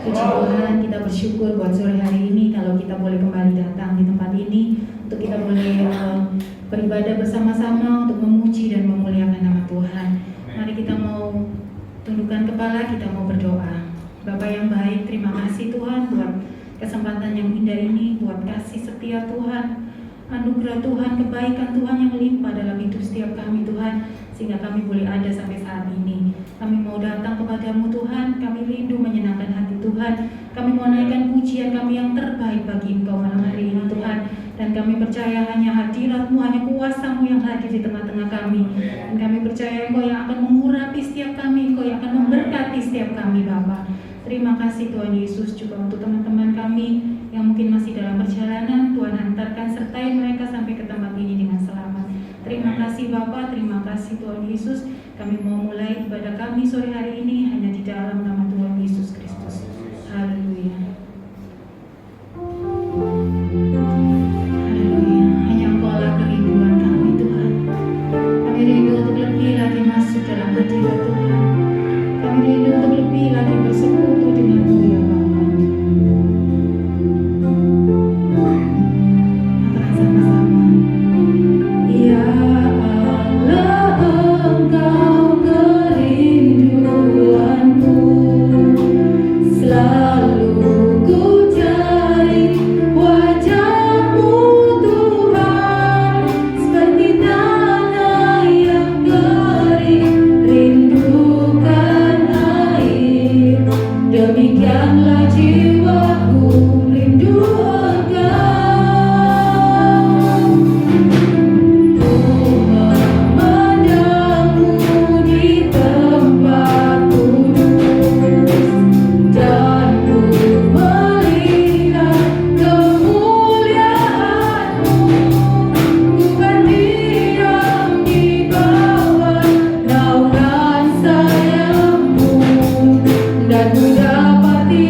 Puji Tuhan, kita bersyukur buat sore hari ini kalau kita boleh kembali datang di tempat ini untuk kita boleh beribadah bersama-sama untuk memuji dan memuliakan nama Tuhan. Mari kita mau tundukkan kepala, kita mau berdoa. Bapa yang baik, terima kasih Tuhan buat kesempatan yang indah ini, buat kasih setia Tuhan, anugerah Tuhan, kebaikan Tuhan yang melimpah dalam hidup setiap kami Tuhan, sehingga kami boleh ada sampai saat ini. Kami mau datang kepadamu Tuhan, kami rindu menyenangkan hati Tuhan, kami mau naikkan pujian kami yang terbaik bagi Engkau malam hari ini Tuhan, dan kami percaya hanya hadirat-Mu, hanya kuasa-Mu yang hadir di tengah-tengah kami, dan kami percaya Engkau yang akan mengurapi setiap kami, Engkau yang akan memberkati setiap kami Bapa. Terima kasih Tuhan Yesus, juga untuk teman-teman kami yang mungkin masih dalam perjalanan, Tuhan hantarkan sertai mereka sampai ke tempat ini dengan selamat. Terima kasih Bapa, terima kasih Tuhan Yesus. Kami mau mulai ibadah kami sore hari ini hanya di dalam nama Tuhan Yesus Kristus. Haleluya. Haleluya. Hanya Engkaulah kerinduan kami Tuhan. Kami rindu untuk lebih lagi masuk dalam hadirat Tuhan. Kami rindu untuk lebih lagi bersekutu dengan-Mu ya Bapa. Katakan sama-sama. Ya Allah, Engkau kerinduanku, selalu ku cari wajah-Mu Tuhan, seperti tanah yang kering rindukan air. Demikianlah jiwaku rindu dan ku dapati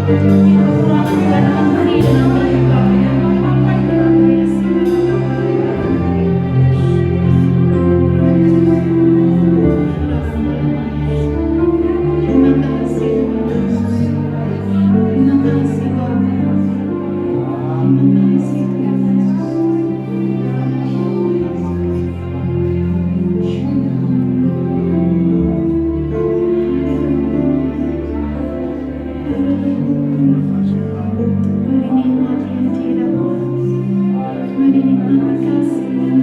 kekurangan Tuhan ampuni dan ampuni kami. Terima kasih Tuhan Yesus. Terima kasih Bapa. Terima kasih Tuhan Yesus. Mari nikmati hadirat-Mu. Mari nikmati kasih-Mu.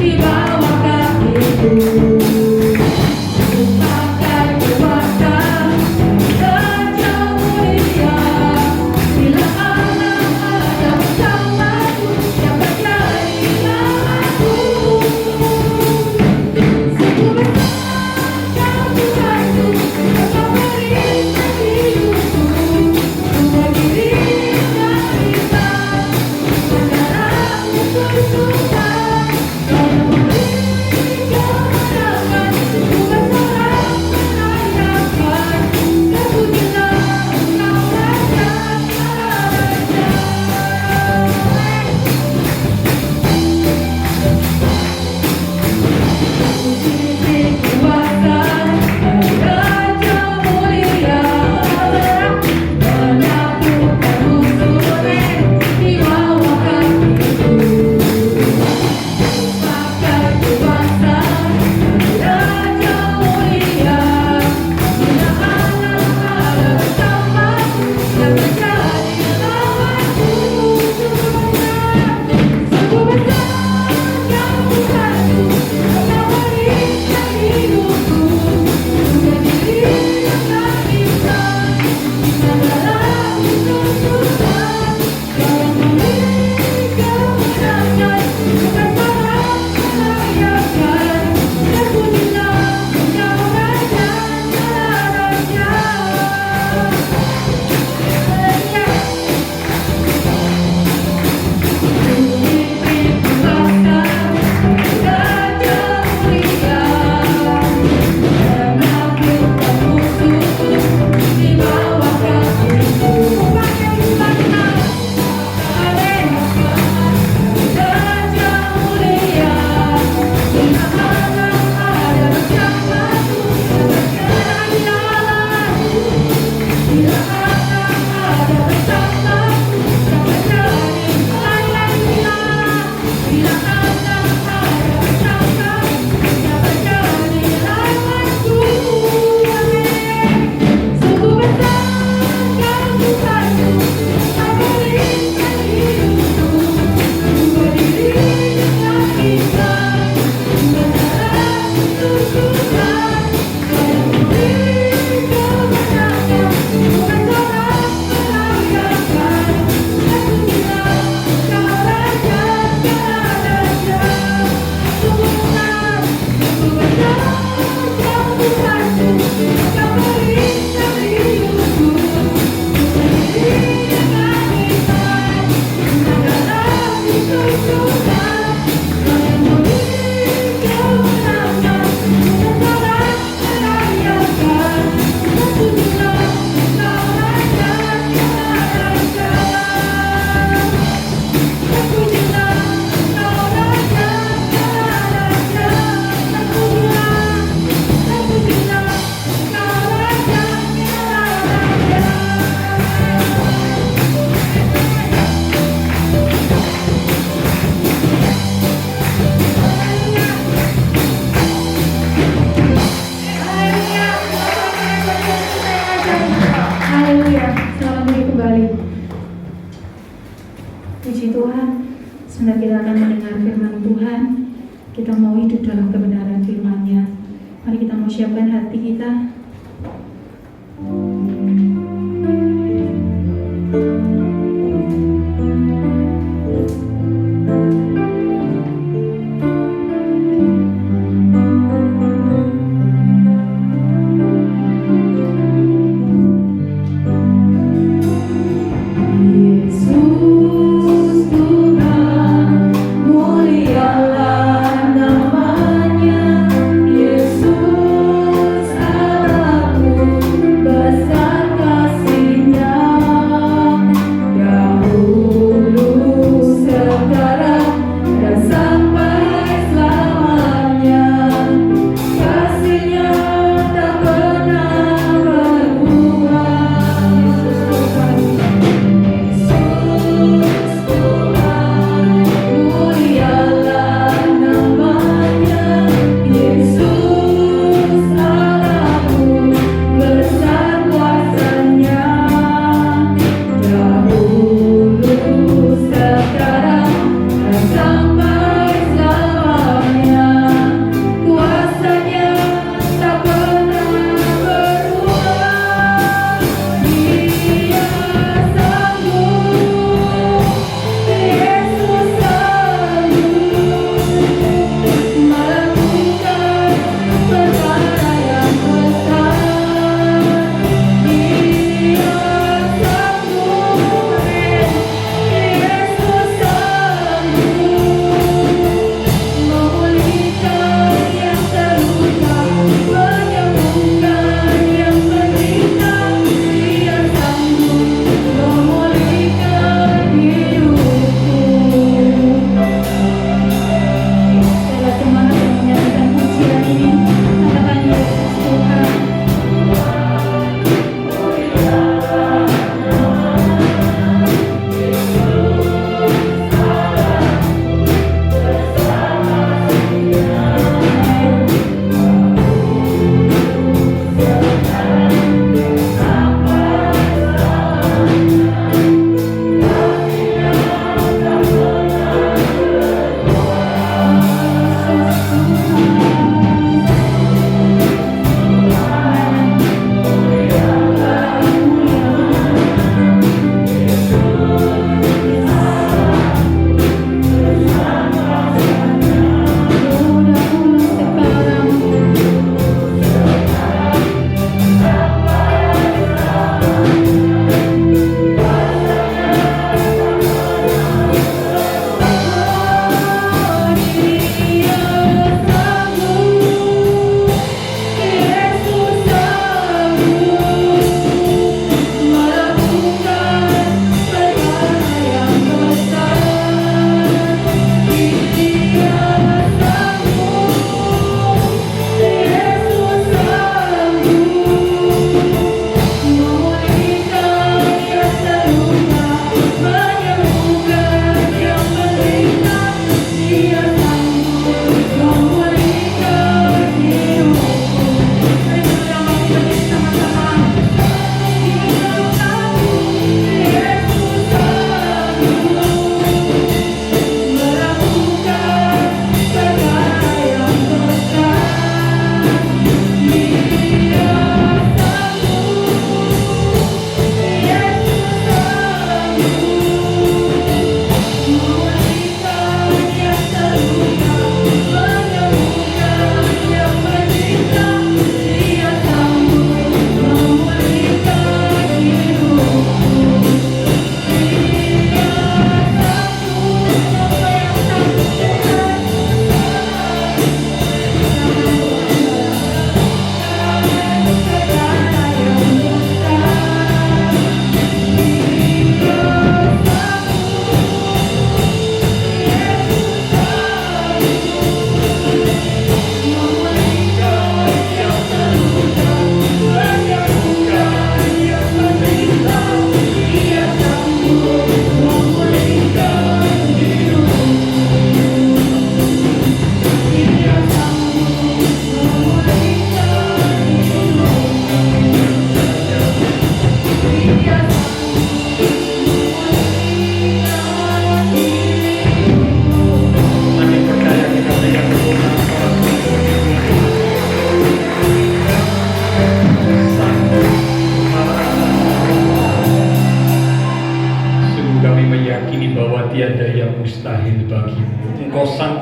Di bawah Haleluya, selamat pagi kembali. Puji Tuhan, sebentar kita akan mendengar firman Tuhan. Kita mau hidup dalam kebenaran firman-Nya. Mari kita mau siapkan hati kita. Mulialah namanya, Yesus Allah.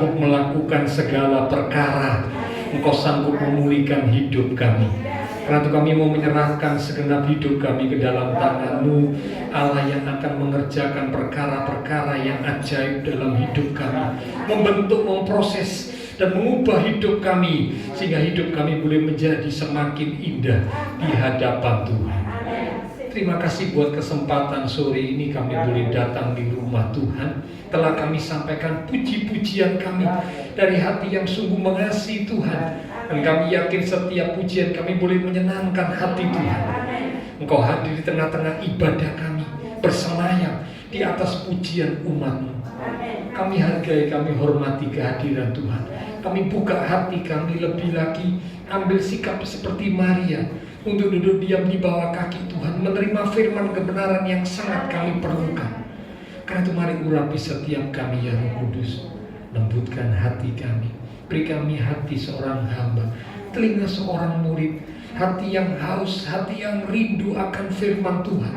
sanggup melakukan segala perkara. Engkau sanggup memulihkan hidup kami. Karena itu kami mau menyerahkan segenap hidup kami ke dalam tangan-Mu, Allah yang akan mengerjakan perkara-perkara yang ajaib dalam hidup kami, membentuk, memproses, dan mengubah hidup kami, sehingga hidup kami boleh menjadi semakin indah di hadapan Tuhan. Terima kasih buat kesempatan sore ini kami boleh datang di rumah Tuhan. Telah kami sampaikan puji-pujian kami dari hati yang sungguh mengasihi Tuhan. Dan kami yakin setiap pujian kami boleh menyenangkan hati Tuhan. Engkau hadir di tengah-tengah ibadah kami, bersemayam di atas pujian umat-Mu. Kami hargai, kami hormati kehadiran Tuhan. Kami buka hati kami lebih lagi, ambil sikap seperti Maria, untuk duduk diam di bawah kaki Tuhan, menerima firman kebenaran yang sangat kami perlukan. Karena itu mari urapi setiap kami ya Roh Kudus. Lembutkan hati kami, beri kami hati seorang hamba, telinga seorang murid, hati yang haus, hati yang rindu akan firman Tuhan.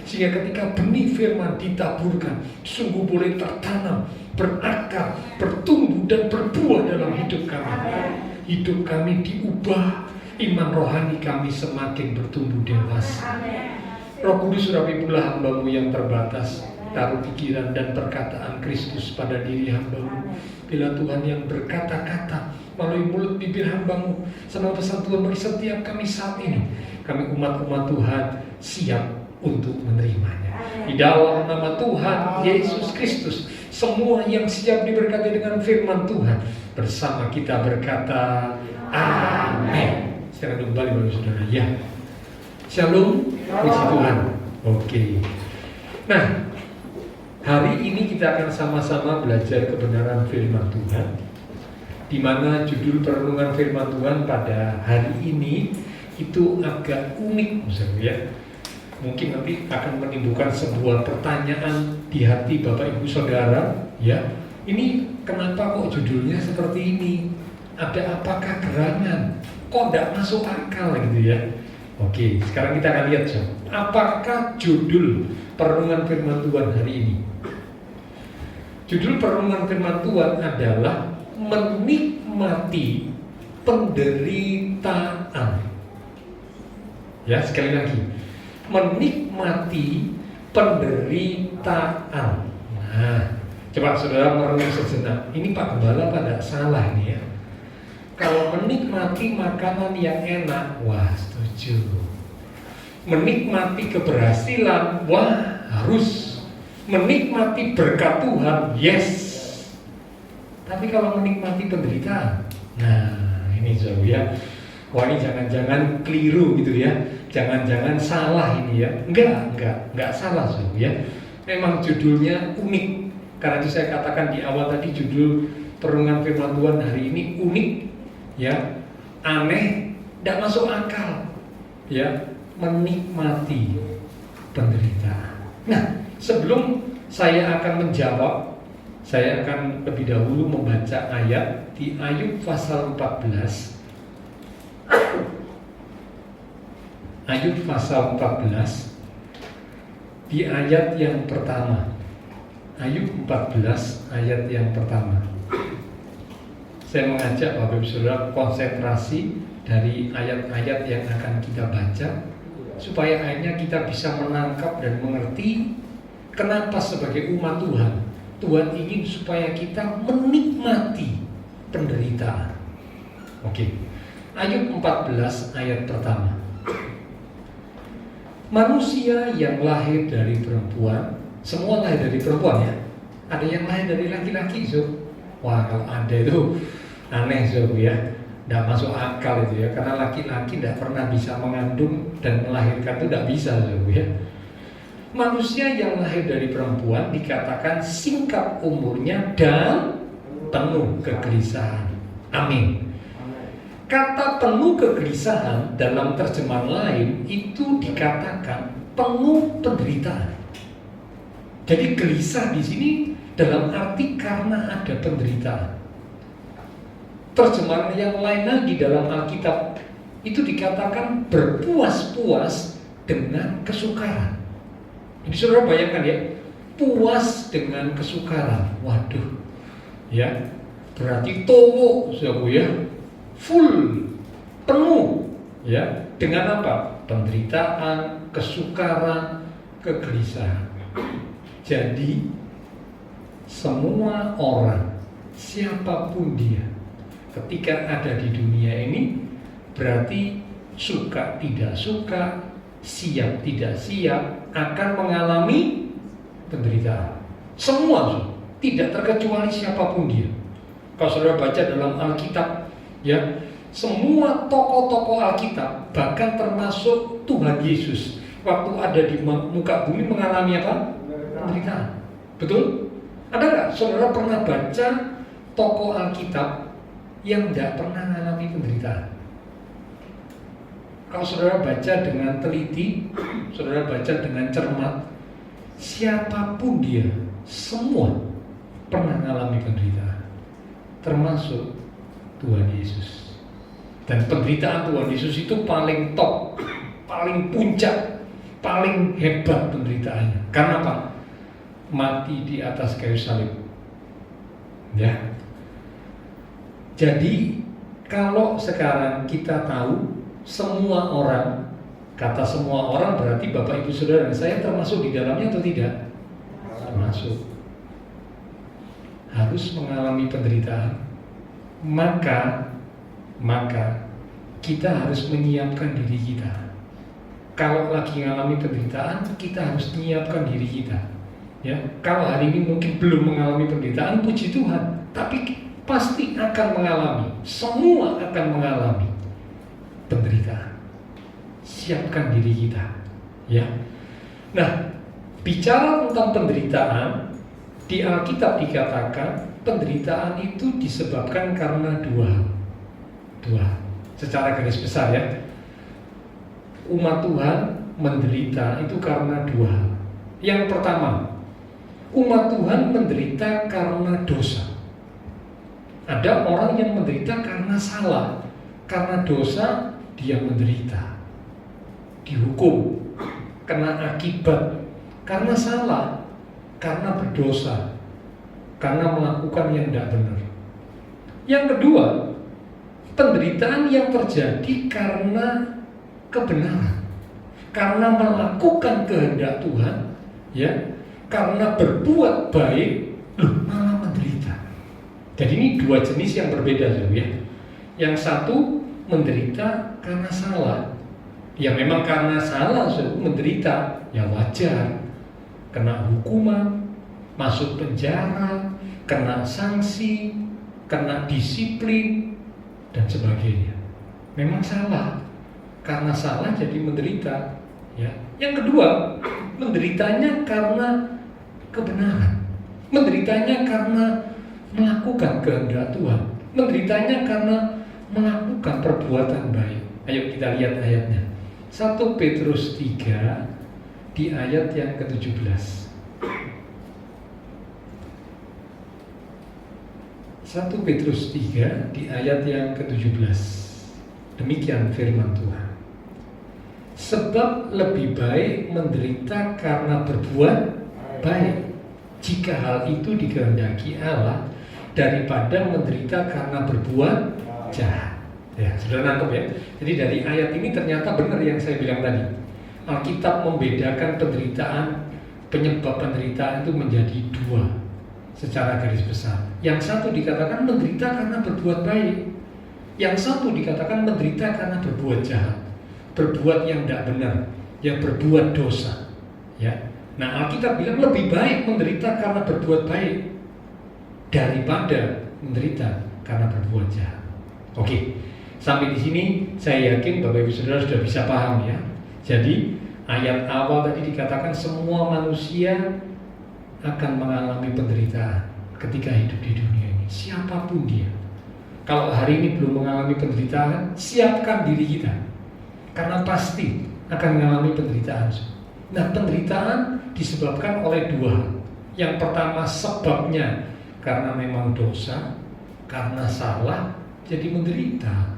Sehingga ketika benih firman ditaburkan, sungguh boleh tertanam, berakar, bertumbuh dan berbuah dalam hidup kami. Hidup kami diubah, iman rohani kami semakin bertumbuh dewasa. Roh Kudus, urapi pula hamba-Mu yang terbatas. Taruh pikiran dan perkataan Kristus pada diri hamba-Mu. Bila Tuhan yang berkata-kata melalui mulut bibir hamba-Mu, sama pesan Tuhan bagi setiap kami saat ini, kami umat-umat Tuhan siap untuk menerimanya. Di dalam nama Tuhan Yesus Kristus, semua yang siap diberkati dengan firman Tuhan bersama kita berkata amin. Sekarang kembali Bapak Saudara ya. Shalom, puji Tuhan. Oke. Nah, hari ini kita akan sama-sama belajar kebenaran firman Tuhan, di mana judul perenungan firman Tuhan pada hari ini itu agak unik, misalnya ya. Mungkin nanti akan menimbulkan sebuah pertanyaan di hati Bapak Ibu Saudara, ya. Ini kenapa kok judulnya seperti ini? Ada apakah gerangan? Kok tidak masuk akal gitu ya? Oke, sekarang kita akan lihat apakah judul perenungan firman Tuhan hari ini. Judul perenungan firman Tuhan adalah menikmati penderitaan. Ya, sekali lagi, menikmati penderitaan. Nah, coba saudara merenung sejenak. Ini Pak Gembala pada salah ini ya. Kalau menikmati makanan yang enak, wah setuju. Menikmati keberhasilan, wah harus. Menikmati berkat Tuhan, yes. Tapi kalau menikmati penderitaan, nah ini jauh ya. Wah ini jangan-jangan keliru gitu ya. Jangan-jangan salah ini ya. Enggak salah jauh ya. Memang judulnya unik. Karena itu saya katakan di awal tadi judul perenungan firman Tuhan hari ini unik ya, aneh, tidak masuk akal ya, menikmati penderitaan. Nah, sebelum saya akan menjawab, saya akan lebih dahulu membaca ayat di Ayub pasal 14. Ayub pasal 14 di ayat yang pertama. Ayub 14 ayat yang pertama. Saya mengajak Bapak Ibu Saudara konsentrasi dari ayat-ayat yang akan kita baca, supaya akhirnya kita bisa menangkap dan mengerti kenapa sebagai umat Tuhan, Tuhan ingin supaya kita menikmati penderitaan. Oke, Ayub 14 ayat pertama. Manusia yang lahir dari perempuan, semua lahir dari perempuan ya. Ada yang lahir dari laki-laki, so. Wah kalau ada itu aneh so ya. Tidak masuk akal itu ya, karena laki-laki tidak pernah bisa mengandung dan melahirkan itu tidak bisa so ya. Manusia yang lahir dari perempuan dikatakan singkat umurnya dan penuh kegelisahan. Amin. Kata penuh kegelisahan dalam terjemahan lain itu dikatakan penuh penderitaan. Jadi gelisah di sini dalam arti karena ada penderitaan. Terjemahan yang lain lagi dalam Alkitab itu dikatakan berpuas-puas dengan kesukaran. Jadi saudara bayangkan ya, puas dengan kesukaran. Waduh, ya. berarti towo, saudaraku ya, full, penuh, ya, dengan apa? Penderitaan, kesukaran, kegelisahan. Jadi semua orang, siapapun dia, ketika ada di dunia ini, berarti suka tidak suka, siap tidak siap, akan mengalami penderitaan. Semua, tidak terkecuali siapapun dia. Kalau saudara baca dalam Alkitab, ya, semua tokoh-tokoh Alkitab, bahkan termasuk Tuhan Yesus, waktu ada di muka bumi mengalami apa? Penderitaan. Betul? Ada nggak saudara pernah baca tokoh Alkitab yang tidak pernah mengalami penderitaan? Kalau saudara baca dengan teliti, saudara baca dengan cermat, siapapun dia, semua pernah mengalami penderitaan, termasuk Tuhan Yesus. Dan penderitaan Tuhan Yesus itu paling top, paling puncak, paling hebat penderitaannya. Karena apa? Mati di atas kayu salib. Ya. Jadi kalau sekarang kita tahu semua orang, kata semua orang berarti Bapak Ibu Saudara dan saya termasuk di dalamnya atau tidak? Termasuk. Harus mengalami penderitaan. Maka kita harus menyiapkan diri kita. Kalau lagi mengalami penderitaan, kita harus menyiapkan diri kita. Ya, kalau hari ini mungkin belum mengalami penderitaan, puji Tuhan, tapi pasti akan mengalami. Semua akan mengalami penderitaan. Siapkan diri kita, ya. Nah, bicara tentang penderitaan, di Alkitab dikatakan penderitaan itu disebabkan karena dua hal. Secara garis besar ya, umat Tuhan menderita itu karena dua hal. Yang pertama, umat Tuhan menderita karena dosa. Ada orang yang menderita karena salah, karena dosa dia menderita, dihukum, kena akibat, karena salah, karena berdosa, karena melakukan yang tidak benar. Yang kedua, penderitaan yang terjadi karena kebenaran, karena melakukan kehendak Tuhan, ya, karena berbuat baik, malah menderita. Jadi ini dua jenis yang berbeda, ya. Yang satu menderita karena salah, ya memang karena salah, menderita, ya wajar, kena hukuman, masuk penjara, kena sanksi, kena disiplin, dan sebagainya. Memang salah, karena salah jadi menderita. Ya. Yang kedua, menderitanya karena kebenaran, menderitanya karena melakukan kehendak Tuhan, menderitanya karena melakukan perbuatan baik. Ayo kita lihat ayatnya. 1 Petrus 3 di ayat yang ke-17. 1 Petrus 3 di ayat yang ke-17. Demikian firman Tuhan. Sebab lebih baik menderita karena berbuat baik, jika hal itu dikehendaki Allah, daripada menderita karena berbuat jahat. Ya, sudah nangkep ya. Jadi dari ayat ini ternyata benar yang saya bilang tadi. Alkitab membedakan penderitaan, penyebab penderitaan itu menjadi dua secara garis besar. Yang satu dikatakan menderita karena berbuat baik, yang satu dikatakan menderita karena berbuat jahat, berbuat yang tidak benar, yang berbuat dosa. Ya. Nah, Alkitab bilang lebih baik menderita karena berbuat baik daripada menderita karena berbuat jahat. Oke, sampai di sini saya yakin Bapak Ibu Saudara sudah bisa paham ya. Jadi ayat awal tadi dikatakan semua manusia akan mengalami penderitaan ketika hidup di dunia ini, siapapun dia. Kalau hari ini belum mengalami penderitaan, siapkan diri kita, karena pasti akan mengalami penderitaan. Nah, penderitaan disebabkan oleh dua hal. Yang pertama sebabnya karena memang dosa, karena salah, jadi menderita.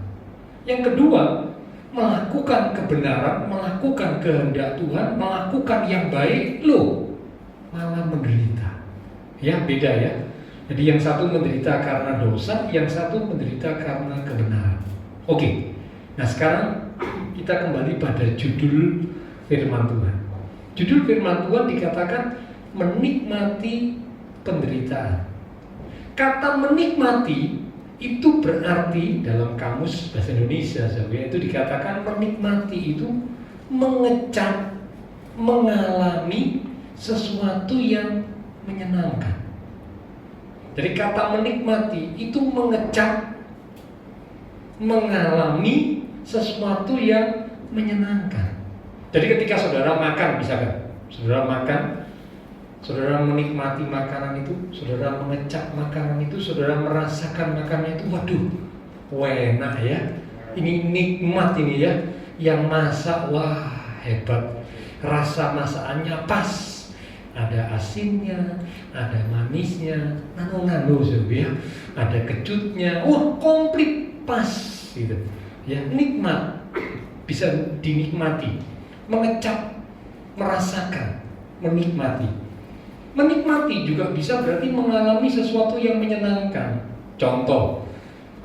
Yang kedua, melakukan kebenaran, melakukan kehendak Tuhan, melakukan yang baik, malah menderita. Ya, beda ya. Jadi yang satu menderita karena dosa, yang satu menderita karena kebenaran. Oke, nah sekarang kita kembali pada judul firman Tuhan. Judul firman Tuhan dikatakan menikmati penderitaan. Kata menikmati itu berarti dalam kamus bahasa Indonesia itu dikatakan menikmati itu mengecap, mengalami sesuatu yang menyenangkan. Jadi kata menikmati itu mengecap, mengalami sesuatu yang menyenangkan. Jadi ketika saudara makan, misalkan saudara makan, saudara menikmati makanan itu, saudara mengecap makanan itu, saudara merasakan makanannya itu, waduh, enak ya. Ini nikmat ini ya. Yang masak, wah hebat. Rasa masakannya pas. Ada asinnya, ada manisnya, nano-nano ya. Ada kejutnya, wah komplit pas gitu. Ya, nikmat. Bisa dinikmati. Mengecap, merasakan, menikmati. Menikmati juga bisa berarti mengalami sesuatu yang menyenangkan. Contoh,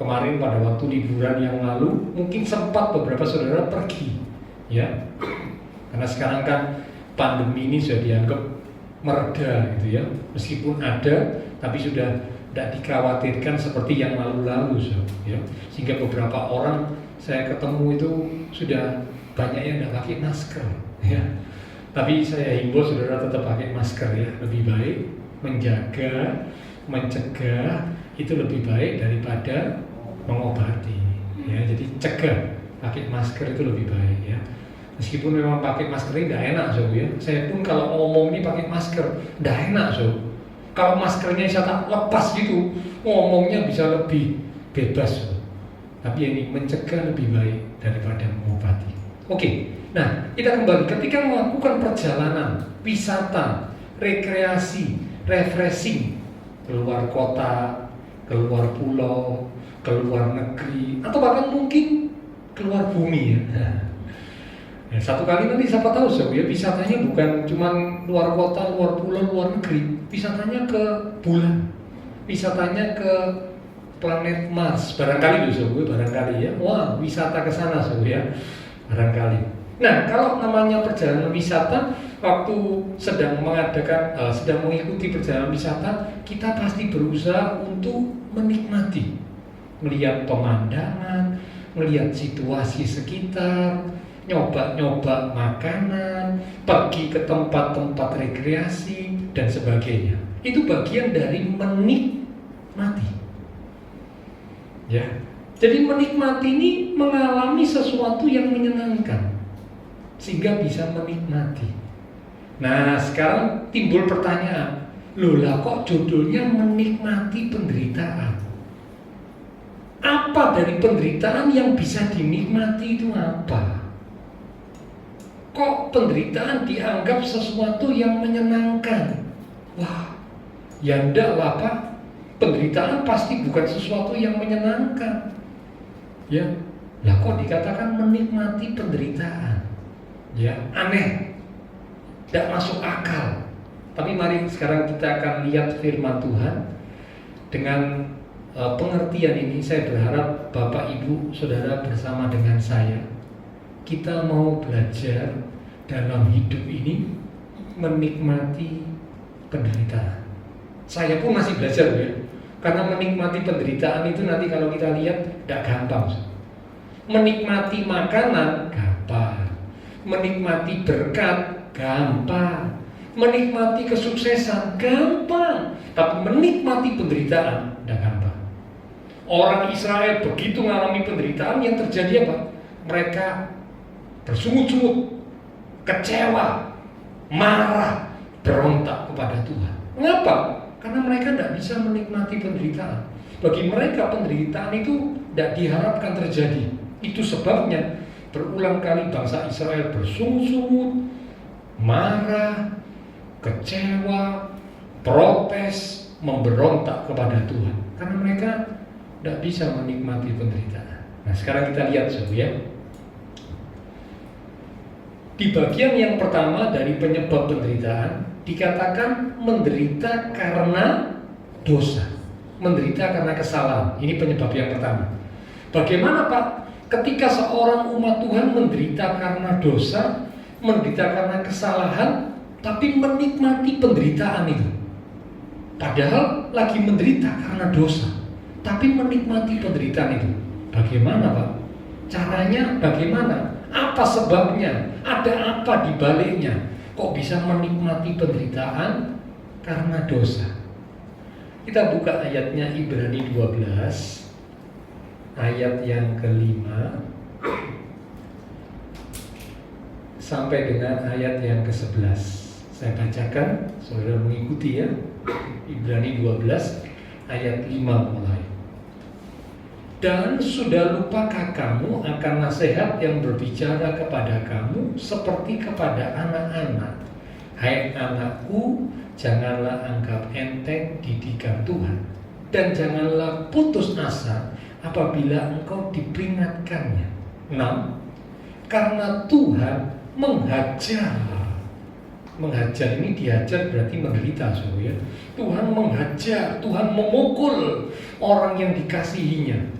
kemarin pada waktu liburan yang lalu mungkin sempat beberapa saudara pergi, ya. Karena sekarang kan pandemi ini sudah dianggap mereda gitu ya. Meskipun ada, tapi sudah tidak dikhawatirkan seperti yang lalu-lalu ya. Sehingga beberapa orang saya ketemu itu sudah banyak yang tidak pakai masker, ya. Tapi saya himbau saudara tetap pakai masker ya, lebih baik menjaga, mencegah itu lebih baik daripada mengobati. Ya, jadi cegah, pakai masker itu lebih baik ya. Meskipun memang pakai masker ini tidak enak ya. Saya pun kalau ngomong ini pakai masker tidak enak Kalau maskernya saya tak lepas gitu, ngomongnya bisa lebih bebas Tapi ini mencegah lebih baik daripada mengobati. Oke. Nah, kita kembali ketika melakukan perjalanan, wisata, rekreasi, refreshing, keluar kota, keluar pulau, keluar negeri, atau bahkan mungkin keluar bumi ya. Nah, satu kali nanti siapa tahu ya, wisatanya bukan cuma luar kota, luar pulau, luar negeri, wisatanya ke bulan, wisatanya ke planet Mars, barangkali barangkali ya. Wah, wisata ke sana ya, barangkali. Nah, kalau namanya perjalanan wisata, waktu sedang mengikuti perjalanan wisata, kita pasti berusaha untuk menikmati, melihat pemandangan, melihat situasi sekitar, nyoba-nyoba makanan, pergi ke tempat-tempat rekreasi dan sebagainya. Itu bagian dari menikmati. Ya. Jadi menikmati ini mengalami sesuatu yang menyenangkan, sehingga bisa menikmati. Nah, sekarang timbul pertanyaan, lah kok judulnya menikmati penderitaan? Apa dari penderitaan yang bisa dinikmati itu apa? Kok penderitaan dianggap sesuatu yang menyenangkan? Wah, ya enggak lah Pak. Penderitaan pasti bukan sesuatu yang menyenangkan. Ya, lah kok dikatakan menikmati penderitaan? Ya, aneh, tidak masuk akal. Tapi mari sekarang kita akan lihat firman Tuhan. Dengan pengertian ini saya berharap Bapak Ibu Saudara bersama dengan saya, kita mau belajar dalam hidup ini menikmati penderitaan. Saya pun masih belajar ya, karena menikmati penderitaan itu nanti kalau kita lihat tidak gampang. Menikmati makanan gampang, menikmati berkat gampang, menikmati kesuksesan gampang, tapi menikmati penderitaan tidak gampang. Orang Israel begitu mengalami penderitaan, yang terjadi apa? Mereka bersungut-sungut, kecewa, marah, berontak kepada Tuhan. Mengapa? Karena mereka tidak bisa menikmati penderitaan. Bagi mereka penderitaan itu tidak diharapkan terjadi. Itu sebabnya berulang kali bangsa Israel bersungut-sungut, marah, kecewa, protes, memberontak kepada Tuhan. Karena mereka tidak bisa menikmati penderitaan. Nah, sekarang kita lihat ya. Di bagian yang pertama dari penyebab penderitaan dikatakan menderita karena dosa. menderita karena kesalahan. Ini penyebab yang pertama. Bagaimana Pak ketika seorang umat Tuhan menderita karena dosa, menderita karena kesalahan, tapi menikmati penderitaan itu? Padahal lagi menderita karena dosa, tapi menikmati penderitaan itu. Bagaimana Pak? Caranya bagaimana? Apa sebabnya? Ada apa di baliknya? Kok bisa menikmati penderitaan karena dosa? Kita buka ayatnya Ibrani 12, ayat yang ke-5 sampai dengan ayat yang ke-11. Saya bacakan, saudara mengikuti ya. Ibrani 12 ayat 5 mulai. Dan sudah lupakah kamu akan nasihat yang berbicara kepada kamu seperti kepada anak-anak? Hai anakku, janganlah anggap enteng didikan Tuhan, dan janganlah putus asa apabila engkau diperingatkannya. 6. Karena Tuhan menghajar. Menghajar ini dihajar berarti menderita, ya. Tuhan menghajar, Tuhan memukul orang yang dikasihinya,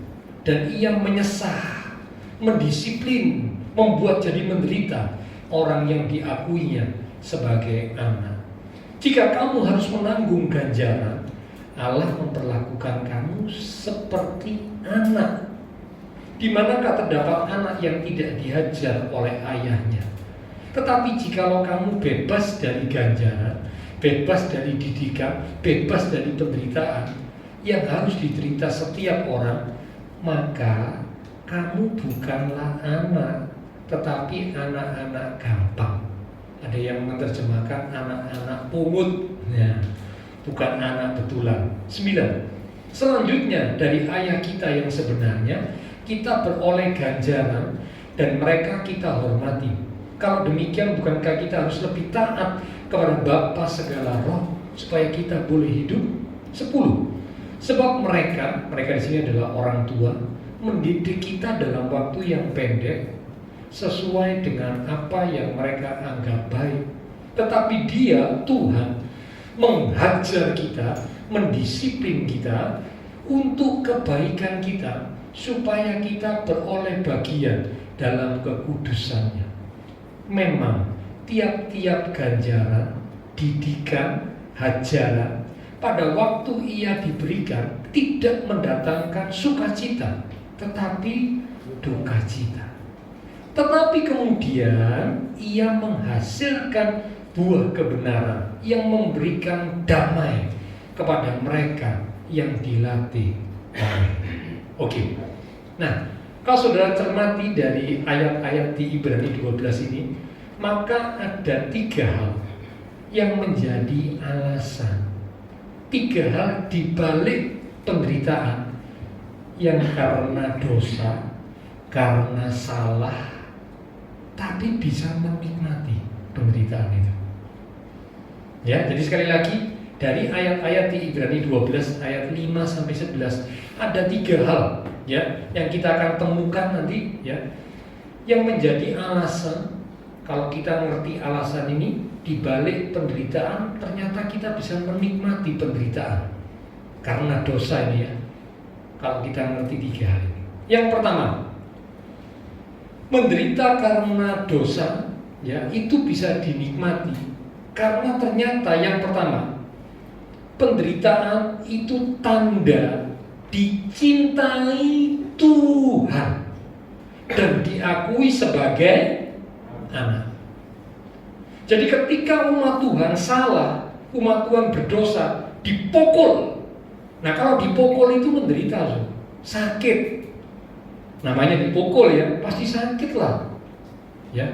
dan ia menyesah, mendisiplin, membuat jadi menderita orang yang diakuinya sebagai anak. Jika kamu harus menanggung ganjaran, Allah memperlakukan kamu seperti anak. Di manakah terdapat anak yang tidak dihajar oleh ayahnya? Tetapi jikalau kamu bebas dari ganjaran, bebas dari didikan, bebas dari penderitaan yang harus diderita setiap orang, maka kamu bukanlah anak, tetapi anak-anak gampang. Ada yang menerjemahkan anak-anak pungut, ya, bukan anak betulan. 9. Selanjutnya dari ayah kita yang sebenarnya, kita beroleh ganjaran dan mereka kita hormati. Kalau demikian, bukankah kita harus lebih taat kepada Bapa segala roh supaya kita boleh hidup? 10. Sebab mereka di sini adalah orang tua, mendidik kita dalam waktu yang pendek sesuai dengan apa yang mereka anggap baik. Tetapi Dia, Tuhan, menghajar kita, mendisiplin kita untuk kebaikan kita, supaya kita beroleh bagian dalam kekudusannya. Memang tiap-tiap ganjaran, didikan, hajaran pada waktu ia diberikan tidak mendatangkan sukacita, tetapi duka cita. Tetapi kemudian ia menghasilkan buah kebenaran yang memberikan damai kepada mereka yang dilatih. Oke. Nah, kalau saudara cermati dari ayat-ayat di Ibrani 12 ini, maka ada 3 hal yang menjadi alasan. 3 hal di balik penderitaan yang karena dosa, karena salah, tapi bisa menikmati penderitaan itu. Ya, jadi sekali lagi dari ayat-ayat di Ibrani 12 ayat 5 sampai 11 ada 3 hal ya yang kita akan temukan nanti ya yang menjadi alasan. Kalau kita mengerti alasan ini, di balik penderitaan ternyata kita bisa menikmati penderitaan karena dosa ini ya. Kalau kita mengerti 3 hal ini. Yang pertama, menderita karena dosa ya itu bisa dinikmati karena ternyata yang pertama, penderitaan itu tanda dicintai Tuhan dan diakui sebagai anak. Jadi ketika umat Tuhan salah, umat Tuhan berdosa, dipukul. Nah kalau dipukul itu menderita, sakit. Namanya dipukul ya, pasti sakit lah. Ya.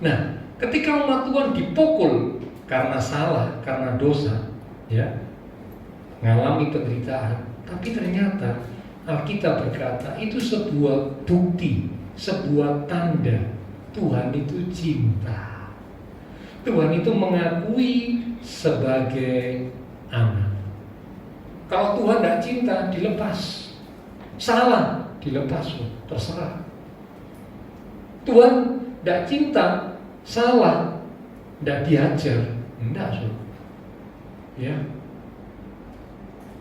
Nah, ketika umat Tuhan dipukul karena salah, karena dosa, ya, mengalami penderitaan, tapi ternyata Alkitab berkata itu sebuah bukti, sebuah tanda Tuhan itu cinta. Tuhan itu mengakui sebagai anak. Kalau Tuhan tidak cinta, dilepas. Salah, dilepas, terserah. Tuhan tidak cinta, salah, tidak dihajar, enggak, ya.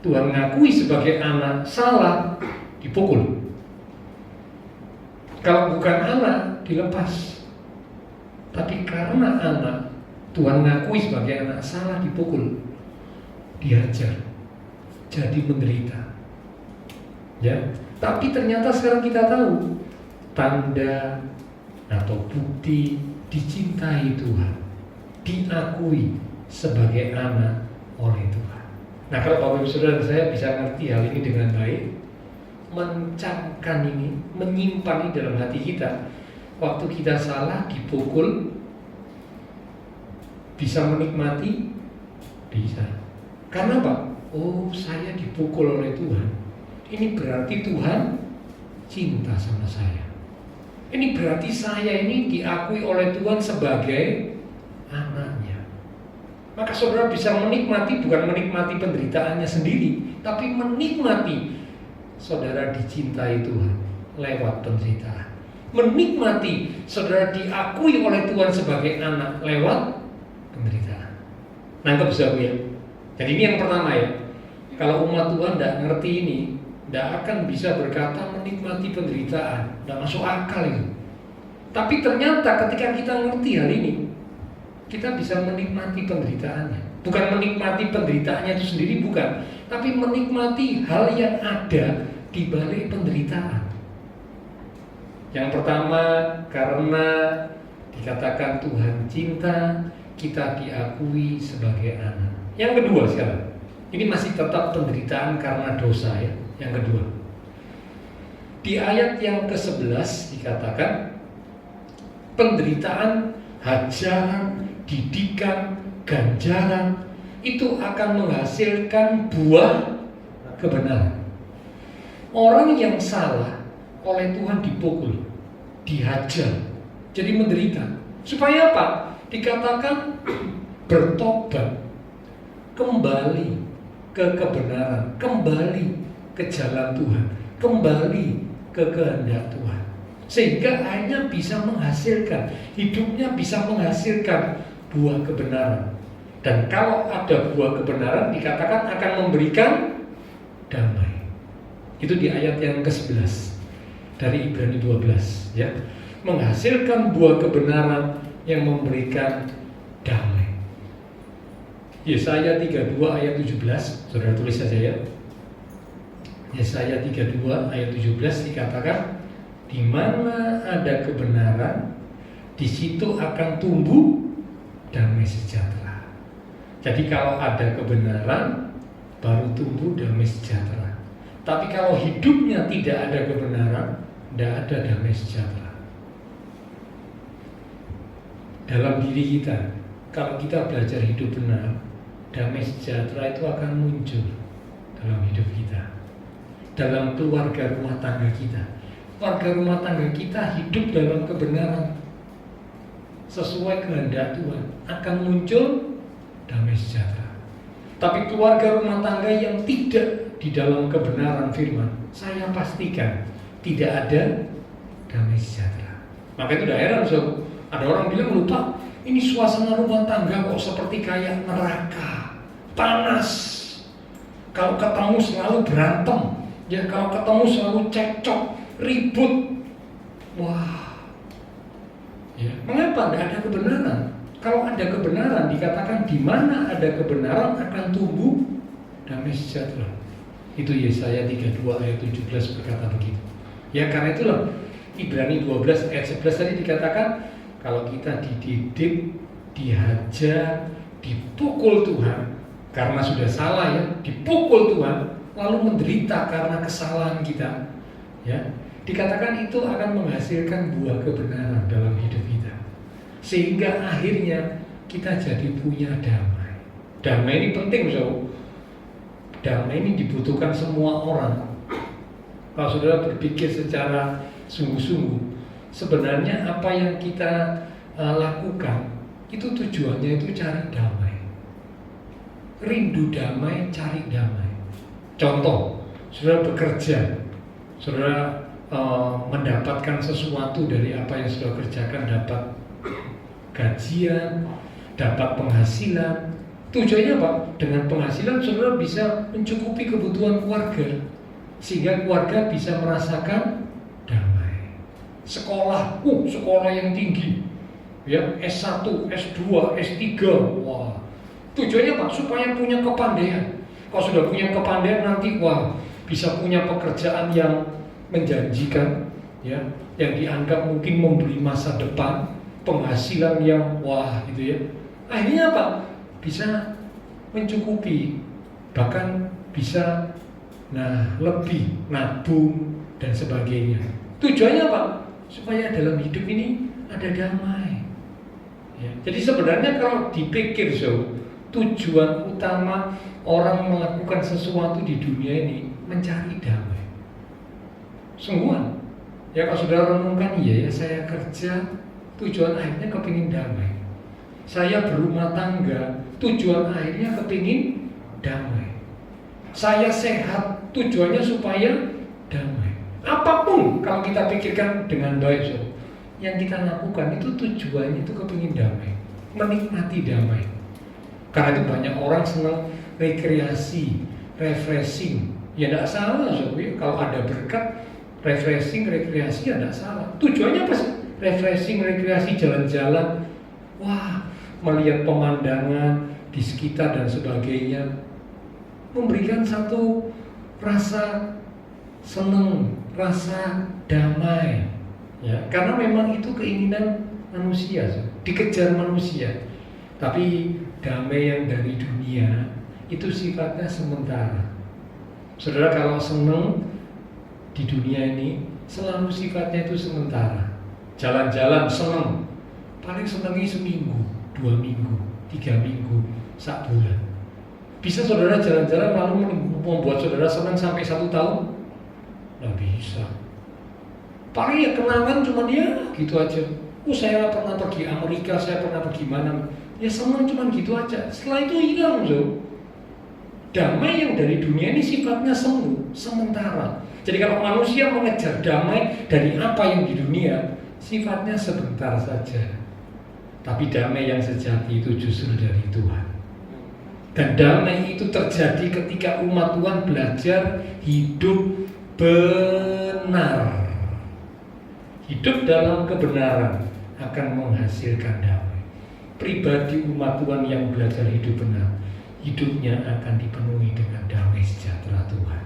Tuhan ngakui sebagai anak, salah, dipukul. Kalau bukan anak, dilepas. Tapi karena anak, Tuhan ngakui sebagai anak, salah, dipukul, dihajar, jadi menderita. Ya, tapi ternyata sekarang kita tahu tanda atau bukti dicintai Tuhan, diakui sebagai anak oleh Tuhan. Nah, kalau Bapak Ibu Saudara saya bisa ngerti hal ini dengan baik, mencamkan ini, menyimpan ini dalam hati kita. Waktu kita salah, dipukul, bisa menikmati, bisa. Karena apa? Oh, saya dipukul oleh Tuhan. Ini berarti Tuhan cinta sama saya. Ini berarti saya ini diakui oleh Tuhan sebagai anaknya. Maka saudara bisa menikmati, bukan menikmati penderitaannya sendiri, tapi menikmati saudara dicintai Tuhan lewat penderitaan. Menikmati saudara diakui oleh Tuhan sebagai anak lewat penderitaan. Nangkep saudara ya? Jadi ini yang pertama ya. Kalau umat Tuhan tidak ngerti ini, tidak akan bisa berkata menikmati penderitaan. Tidak masuk akal itu. Tapi ternyata ketika kita ngerti hal ini, kita bisa menikmati penderitaannya. Bukan menikmati penderitaannya itu sendiri, bukan. Tapi menikmati hal yang ada di balik penderitaan. Yang pertama, karena dikatakan Tuhan cinta, kita diakui sebagai anak. Yang kedua sekarang, ini masih tetap penderitaan karena dosa ya. Yang kedua, di ayat yang ke-11 dikatakan penderitaan, hajaran, didikan, ganjaran itu akan menghasilkan buah kebenaran. Orang yang salah oleh Tuhan dipukul, dihajar, jadi menderita. Supaya apa? Dikatakan bertobat, kembali ke kebenaran, kembali ke jalan Tuhan, kembali ke kehendak Tuhan. Sehingga akhirnya bisa menghasilkan, hidupnya bisa menghasilkan buah kebenaran. Dan kalau ada buah kebenaran dikatakan akan memberikan damai. Itu di ayat yang ke-11 dari Ibrani 12 ya. Menghasilkan buah kebenaran yang memberikan damai. Yesaya 32 ayat 17, saudara tulis saja ya. Yesaya 32 ayat 17 dikatakan, di mana ada kebenaran, di situ akan tumbuh damai sejahtera. Jadi kalau ada kebenaran, baru tumbuh damai sejahtera. Tapi kalau hidupnya tidak ada kebenaran, tidak ada damai sejahtera. Dalam diri kita, kalau kita belajar hidup benar, damai sejahtera itu akan muncul dalam hidup kita, dalam keluarga rumah tangga kita. Keluarga rumah tangga kita hidup dalam kebenaran sesuai kehendak Tuhan, akan muncul damai sejahtera. Tapi keluarga rumah tangga yang tidak di dalam kebenaran firman, saya pastikan tidak ada damai sejahtera. Maka itu tidak heran, so, ada orang bilang, lupa, ini suasana rumah tangga kok seperti kayak neraka, panas. Kalau ketemu selalu berantem, ya kalau ketemu selalu cekcok, ribut. Wah, ya, mengapa tidak ada kebenaran? Kalau ada kebenaran, dikatakan di mana ada kebenaran akan tumbuh damai sejahtera. Itu Yesaya 32 ayat 17 berkata begitu. Ya karena itulah Ibrani 12 ayat 11 tadi dikatakan, kalau kita dididik, dihajar, dipukul Tuhan karena sudah salah ya, dipukul Tuhan, lalu menderita karena kesalahan kita, ya, dikatakan itu akan menghasilkan buah kebenaran dalam hidup kita. Sehingga akhirnya kita jadi punya damai. Damai ini penting, so. Damai ini dibutuhkan semua orang. Kalau saudara berpikir secara sungguh-sungguh, sebenarnya apa yang kita lakukan itu tujuannya itu cari damai. Rindu damai, cari damai. Contoh, saudara bekerja, saudara mendapatkan sesuatu dari apa yang saudara kerjakan, dapat gajian, dapat penghasilan, Tujuannya apa? Dengan penghasilan saudara bisa mencukupi kebutuhan keluarga, sehingga keluarga bisa merasakan damai. Sekolah, sekolah yang tinggi, ya S1, S2, S3, wah. Tujuannya apa? Supaya punya kepandaian. Kalau sudah punya kepandaian nanti, bisa punya pekerjaan yang menjanjikan, ya, yang dianggap mungkin memberi masa depan, penghasilan yang gitu ya. Akhirnya apa? Bisa mencukupi, bahkan bisa lebih, nabung dan sebagainya. Tujuannya apa? Supaya dalam hidup ini ada damai. Ya. Jadi sebenarnya kalau dipikir tujuan utama orang melakukan sesuatu di dunia ini mencari damai. Sungguhan. Ya kalau saudara renungkan, ya saya kerja, tujuan akhirnya kepingin damai. Saya berumah tangga, tujuan akhirnya kepingin damai. Saya sehat, tujuannya supaya damai. Apapun kalau kita pikirkan dengan baik, yang kita lakukan itu tujuannya itu kepingin damai, menikmati damai. Karena itu banyak orang senang rekreasi, refreshing. Ya tidak salah, kalau ada berkat refreshing, rekreasi ya tidak salah. Tujuannya apa sih? Refreshing, rekreasi, jalan-jalan, melihat pemandangan di sekitar dan sebagainya, memberikan satu rasa senang, rasa damai, ya, karena memang itu keinginan manusia, dikejar manusia. Tapi damai yang dari dunia itu sifatnya sementara. Saudara kalau senang di dunia ini selalu sifatnya itu sementara. Jalan-jalan senang, paling senangnya seminggu, 2 minggu, 3 minggu, 1 bulan. Bisa saudara jalan-jalan lalu membuat saudara senang sampai 1 tahun? Nggak bisa. Paling ya kenangan cuma dia gitu aja. Saya pernah pergi Amerika, saya pernah pergi mana. Ya senang cuma gitu aja. Setelah itu hilang. Damai yang dari dunia ini sifatnya semu, sementara. Jadi kalau manusia mengejar damai dari apa yang di dunia, sifatnya sebentar saja. Tapi damai yang sejati itu justru dari Tuhan. Dan damai itu terjadi ketika umat Tuhan belajar hidup benar. Hidup dalam kebenaran akan menghasilkan damai. Pribadi umat Tuhan yang belajar hidup benar, hidupnya akan dipenuhi dengan damai sejahtera Tuhan.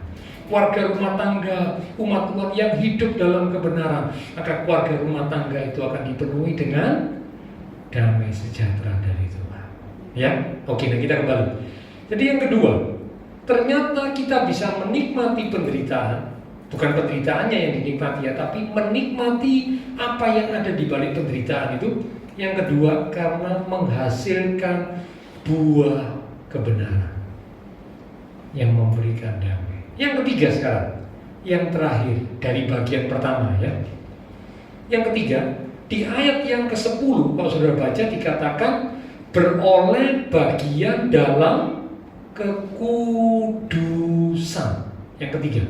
Keluarga rumah tangga umat Tuhan yang hidup dalam kebenaran, maka keluarga rumah tangga itu akan dipenuhi dengan damai sejahtera dari Tuhan. Ya, oke, nah kita kembali. Jadi yang kedua, ternyata kita bisa menikmati penderitaan. Bukan penderitaannya yang dinikmati ya, tapi menikmati apa yang ada di balik penderitaan itu. Yang kedua, karena menghasilkan buah kebenaran yang memberikan damai. Yang ketiga sekarang, yang terakhir dari bagian pertama ya. Yang ketiga, di ayat yang ke-10 kalau saudara baca dikatakan beroleh bagian dalam kekudusan. Yang ketiga,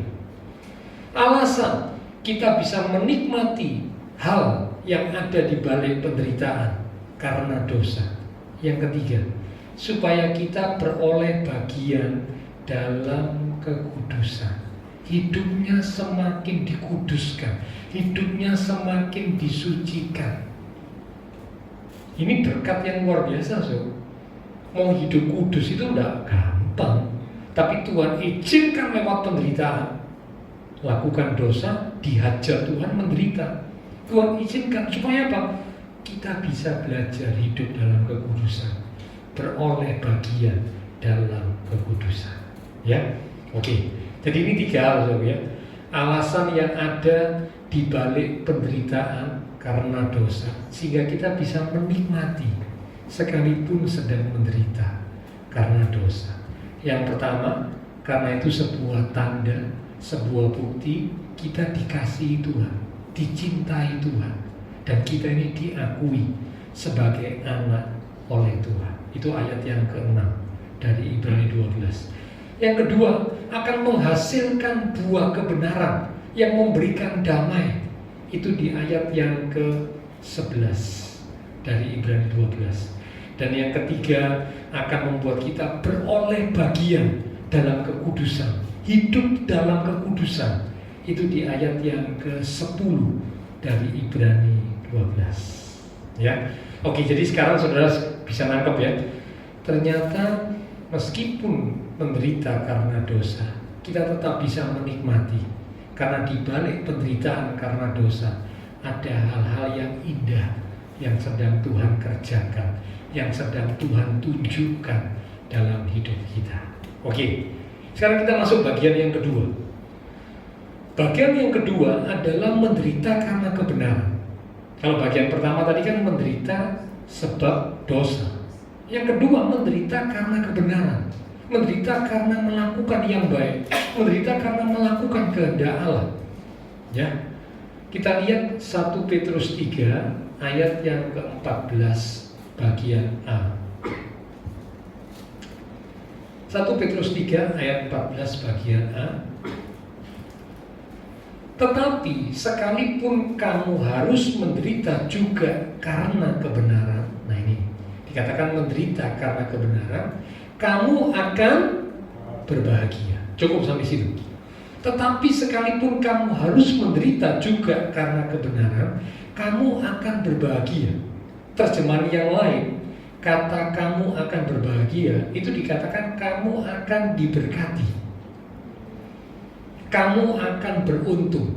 alasan kita bisa menikmati hal yang ada di balik penderitaan karena dosa. Yang ketiga, supaya kita beroleh bagian dalam kekudusan. Hidupnya semakin dikuduskan, hidupnya semakin disucikan. Ini berkat yang luar biasa, Mau hidup kudus itu tidak gampang, tapi Tuhan izinkan lewat penderitaan. Lakukan dosa, dihajar Tuhan, menderita. Tuhan izinkan supaya apa? Kita bisa belajar hidup dalam kekudusan, beroleh bagian dalam kekudusan. Ya, oke. Jadi ini 3 hal, ya. Alasan yang ada di balik penderitaan karena dosa, sehingga kita bisa menikmati sekalipun sedang menderita karena dosa. Yang pertama, karena itu sebuah tanda, sebuah bukti kita dikasihi Tuhan, dicintai Tuhan, dan kita ini diakui sebagai anak oleh Tuhan. Itu ayat yang ke-6 dari Ibrani 12. Yang kedua, akan menghasilkan buah kebenaran yang memberikan damai. Itu di ayat yang ke-11 dari Ibrani 12. Dan yang ketiga, akan membuat kita beroleh bagian dalam kekudusan, hidup dalam kekudusan. Itu di ayat yang ke-10 dari Ibrani 12. Ya. Oke, jadi sekarang saudara bisa nangkep ya. Ternyata meskipun menderita karena dosa, kita tetap bisa menikmati. Karena di balik penderitaan karena dosa ada hal-hal yang indah yang sedang Tuhan kerjakan, yang sedang Tuhan tunjukkan dalam hidup kita. Oke, sekarang kita masuk bagian yang kedua. Bagian yang kedua adalah menderita karena kebenaran. Kalau bagian pertama tadi kan menderita sebab dosa. Yang kedua menderita karena kebenaran. Menderita karena melakukan yang baik. Menderita karena melakukan kehendak Allah. Ya. Kita lihat 1 Petrus 3 ayat yang ke-14 bagian A. 1 Petrus 3 ayat 14 bagian A. Tetapi sekalipun kamu harus menderita juga karena kebenaran. Nah ini dikatakan menderita karena kebenaran, kamu akan berbahagia. Cukup sampai situ. Tetapi sekalipun kamu harus menderita juga karena kebenaran, kamu akan berbahagia. Terjemahan yang lain, kata kamu akan berbahagia itu dikatakan kamu akan diberkati, kamu akan beruntung.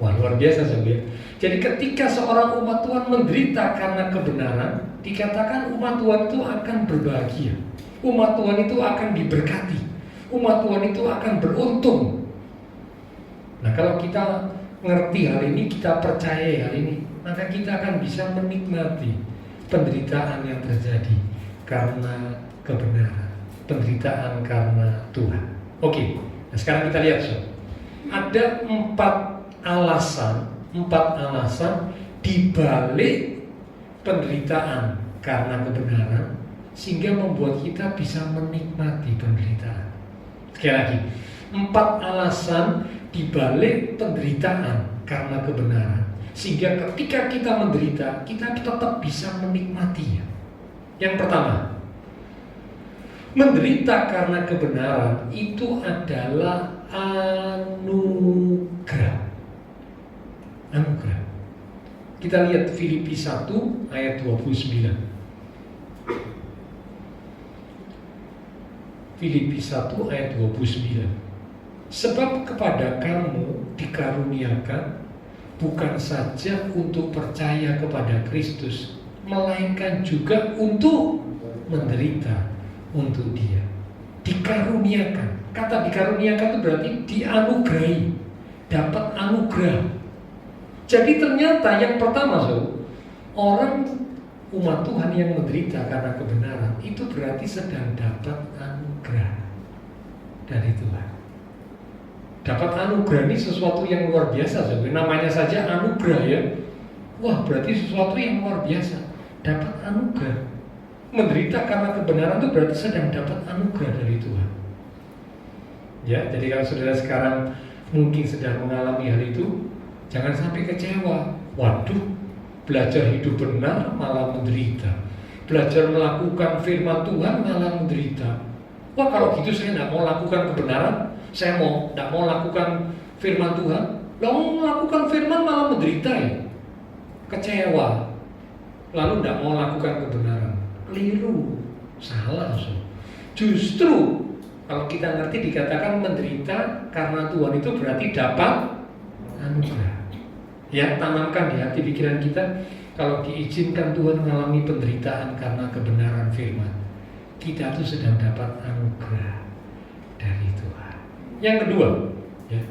Wah, luar biasa saudara. Jadi ketika seorang umat Tuhan menderita karena kebenaran, dikatakan umat Tuhan itu akan berbahagia, umat Tuhan itu akan diberkati, umat Tuhan itu akan beruntung. Nah, kalau kita ngerti hal ini, kita percaya hal ini, maka kita akan bisa menikmati penderitaan yang terjadi karena kebenaran, penderitaan karena Tuhan. Oke, nah sekarang kita lihat ada 4 alasan di balik penderitaan karena kebenaran sehingga membuat kita bisa menikmati penderitaan. Sekali lagi, 4 alasan di balik penderitaan karena kebenaran sehingga ketika kita menderita, kita tetap bisa menikmatinya. Yang pertama, menderita karena kebenaran itu adalah anugerah. Anugerah. Kita lihat Filipi 1 ayat 29. Filipi 1 ayat 29. Sebab kepada kamu dikaruniakan bukan saja untuk percaya kepada Kristus, melainkan juga untuk menderita untuk Dia. Dikaruniakan. Kata dikaruniakan itu berarti dianugerahi, dapat anugerah. Jadi ternyata yang pertama orang umat Tuhan yang menderita karena kebenaran itu berarti sedang dapat anugerah dari Tuhan. Dapat anugerah ini sesuatu yang luar biasa. Namanya saja anugerah ya. Wah, berarti sesuatu yang luar biasa. Dapat anugerah. Menderita karena kebenaran itu berarti sedang dapat anugerah dari Tuhan. Ya, jadi kalau saudara sekarang mungkin sedang mengalami hal itu, jangan sampai kecewa. Waduh, belajar hidup benar malah menderita. Belajar melakukan firman Tuhan malah menderita. Wah, kalau gitu saya tidak mau lakukan kebenaran. Saya tidak mau lakukan firman Tuhan. Lalu melakukan firman malah menderita ya. Kecewa. Lalu tidak mau lakukan kebenaran. Keliru. Salah. Justru kalau kita ngerti dikatakan menderita karena Tuhan itu berarti dapat anugerah. Ya, tanamkan di hati pikiran kita, kalau diizinkan Tuhan mengalami penderitaan karena kebenaran firman, kita itu sedang dapat anugerah dari Tuhan. Yang kedua, ya,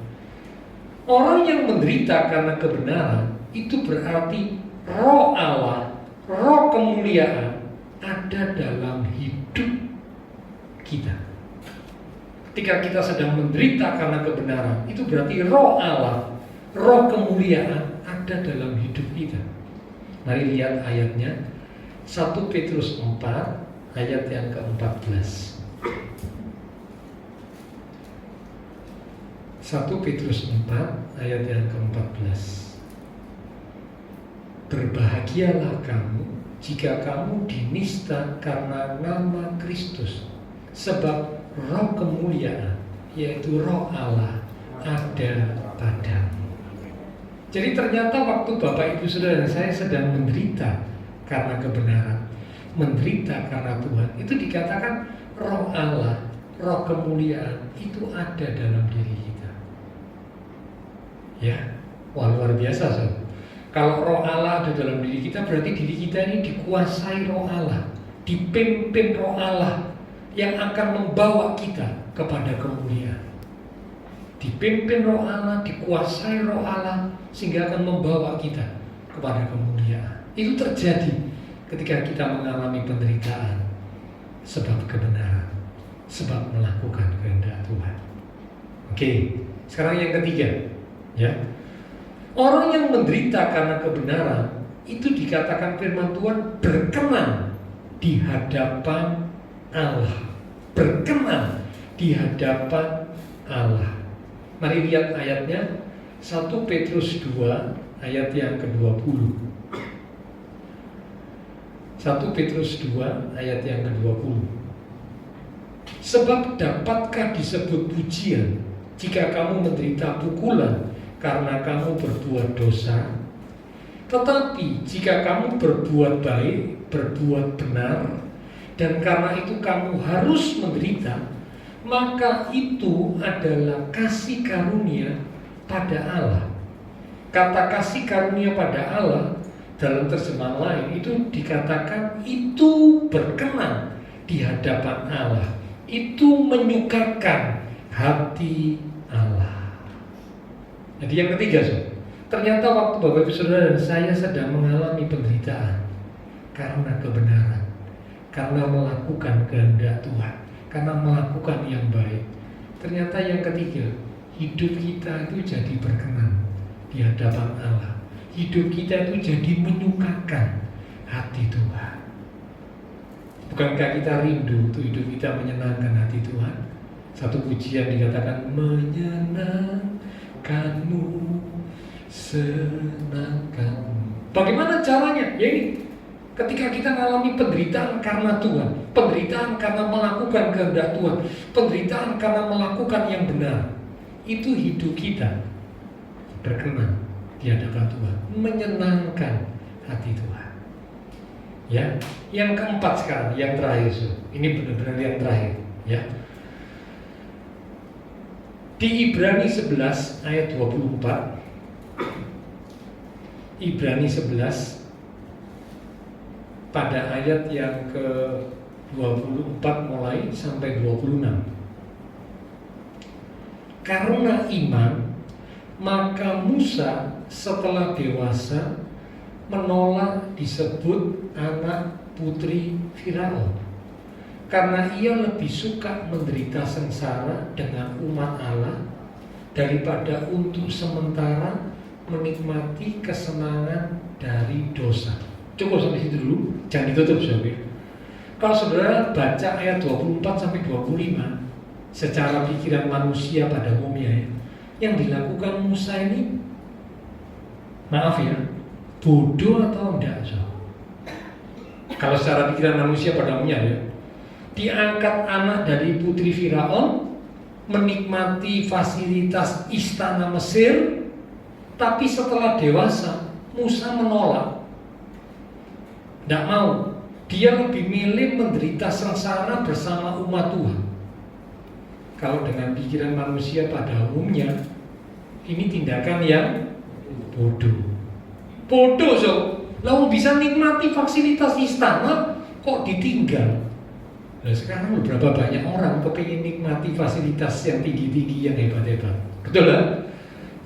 orang yang menderita karena kebenaran itu berarti roh Allah, roh kemuliaan ada dalam hidup kita. Ketika kita sedang menderita karena kebenaran, itu berarti roh Allah, roh kemuliaan ada dalam hidup kita. Mari lihat ayatnya, 1 Petrus 4 ayat yang ke-14. 1 Petrus 4 ayat yang ke-14. Berbahagialah kamu jika kamu dinista karena nama Kristus, sebab roh kemuliaan, yaitu roh Allah, ada padamu. Jadi ternyata waktu Bapak Ibu Saudara dan saya sedang menderita karena kebenaran, menderita karena Tuhan, itu dikatakan roh Allah, roh kemuliaan itu ada dalam diri kita. Ya, wah luar biasa so. Kalau roh Allah ada dalam diri kita, berarti diri kita ini dikuasai roh Allah, dipimpin roh Allah yang akan membawa kita kepada kemuliaan. Dipimpin roh Allah, dikuasai roh Allah, sehingga akan membawa kita kepada kemuliaan. Itu terjadi ketika kita mengalami penderitaan sebab kebenaran, sebab melakukan kehendak Tuhan. Oke, sekarang yang ketiga, ya. Orang yang menderita karena kebenaran itu dikatakan firman Tuhan berkenan di hadapan Allah. Berkenan di hadapan Allah. Mari lihat ayatnya, 1 Petrus 2 ayat yang ke-20. 1 Petrus 2 ayat yang ke-20. Sebab dapatkah disebut pujian jika kamu menderita pukulan karena kamu berbuat dosa? Tetapi jika kamu berbuat baik, berbuat benar, dan karena itu kamu harus menderita, maka itu adalah kasih karunia pada Allah. Kata kasih karunia pada Allah dalam terjemahan lain itu dikatakan itu berkenan di hadapan Allah, itu menyukakan hati Allah. Jadi yang ketiga, ternyata waktu Bapak Ibu Saudara dan saya sedang mengalami penderitaan karena kebenaran, karena melakukan kehendak Tuhan, karena melakukan yang baik. Ternyata yang ketiga, hidup kita itu jadi berkenan di hadapan Allah. Hidup kita itu jadi menyukakan hati Tuhan. Bukankah kita rindu untuk hidup kita menyenangkan hati Tuhan? Satu pujian dikatakan menyenangkanmu, senangkanmu. Bagaimana caranya? Ya ini, ketika kita mengalami penderitaan karena Tuhan, penderitaan karena melakukan kehendak Tuhan, penderitaan karena melakukan yang benar, itu hidup kita berkenan di hadapan Tuhan, menyenangkan hati Tuhan. Ya, yang keempat sekarang, yang terakhir, ini benar-benar yang terakhir, ya. Di Ibrani 11 ayat 24, Ibrani 11 pada ayat yang ke-24 mulai sampai 26. Karena iman, maka Musa setelah dewasa menolak disebut anak putri Firaun, karena ia lebih suka menderita sengsara dengan umat Allah daripada untuk sementara menikmati kesenangan dari dosa. Cukup sampai situ dulu, jangan ditutup saudara. Kalau saudara baca ayat 24 sampai 25, secara pikiran manusia pada umumnya ya, yang dilakukan Musa ini, maaf ya, bodoh atau enggak? Kalau secara pikiran manusia pada umumnya ya, diangkat anak dari putri Firaun, menikmati fasilitas istana Mesir, tapi setelah dewasa Musa menolak, tidak mau. Dia lebih milih menderita sengsara bersama umat Tuhan. Kalau dengan pikiran manusia pada umumnya, ini tindakan yang bodoh. Bodoh so, lalu bisa nikmati fasilitas istana kok ditinggal. Nah sekarang beberapa banyak orang kepingin nikmati fasilitas yang tinggi-tinggi, yang hebat-hebat. Betul lah?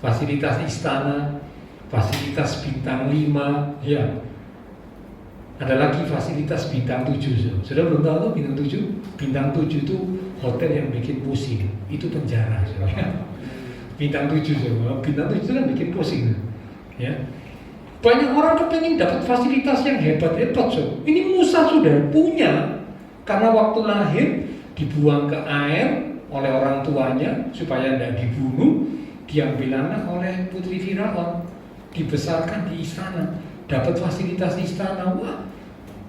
Fasilitas istana, fasilitas bintang 5, ya. Ada lagi fasilitas bintang 7. Sudah belum tahu tuh bintang 7? Bintang 7 itu hotel yang bikin pusing, itu penjara. Bintang 7, bintang 7 itu kan bikin pusing. Ya. Banyak orang kepingin dapat fasilitas yang hebat-hebat. Ini Musa sudah punya. Karena waktu lahir dibuang ke air oleh orang tuanya supaya tidak dibunuh, diambil anak oleh putri Firaun, dibesarkan di istana, dapat fasilitas istana. Wah,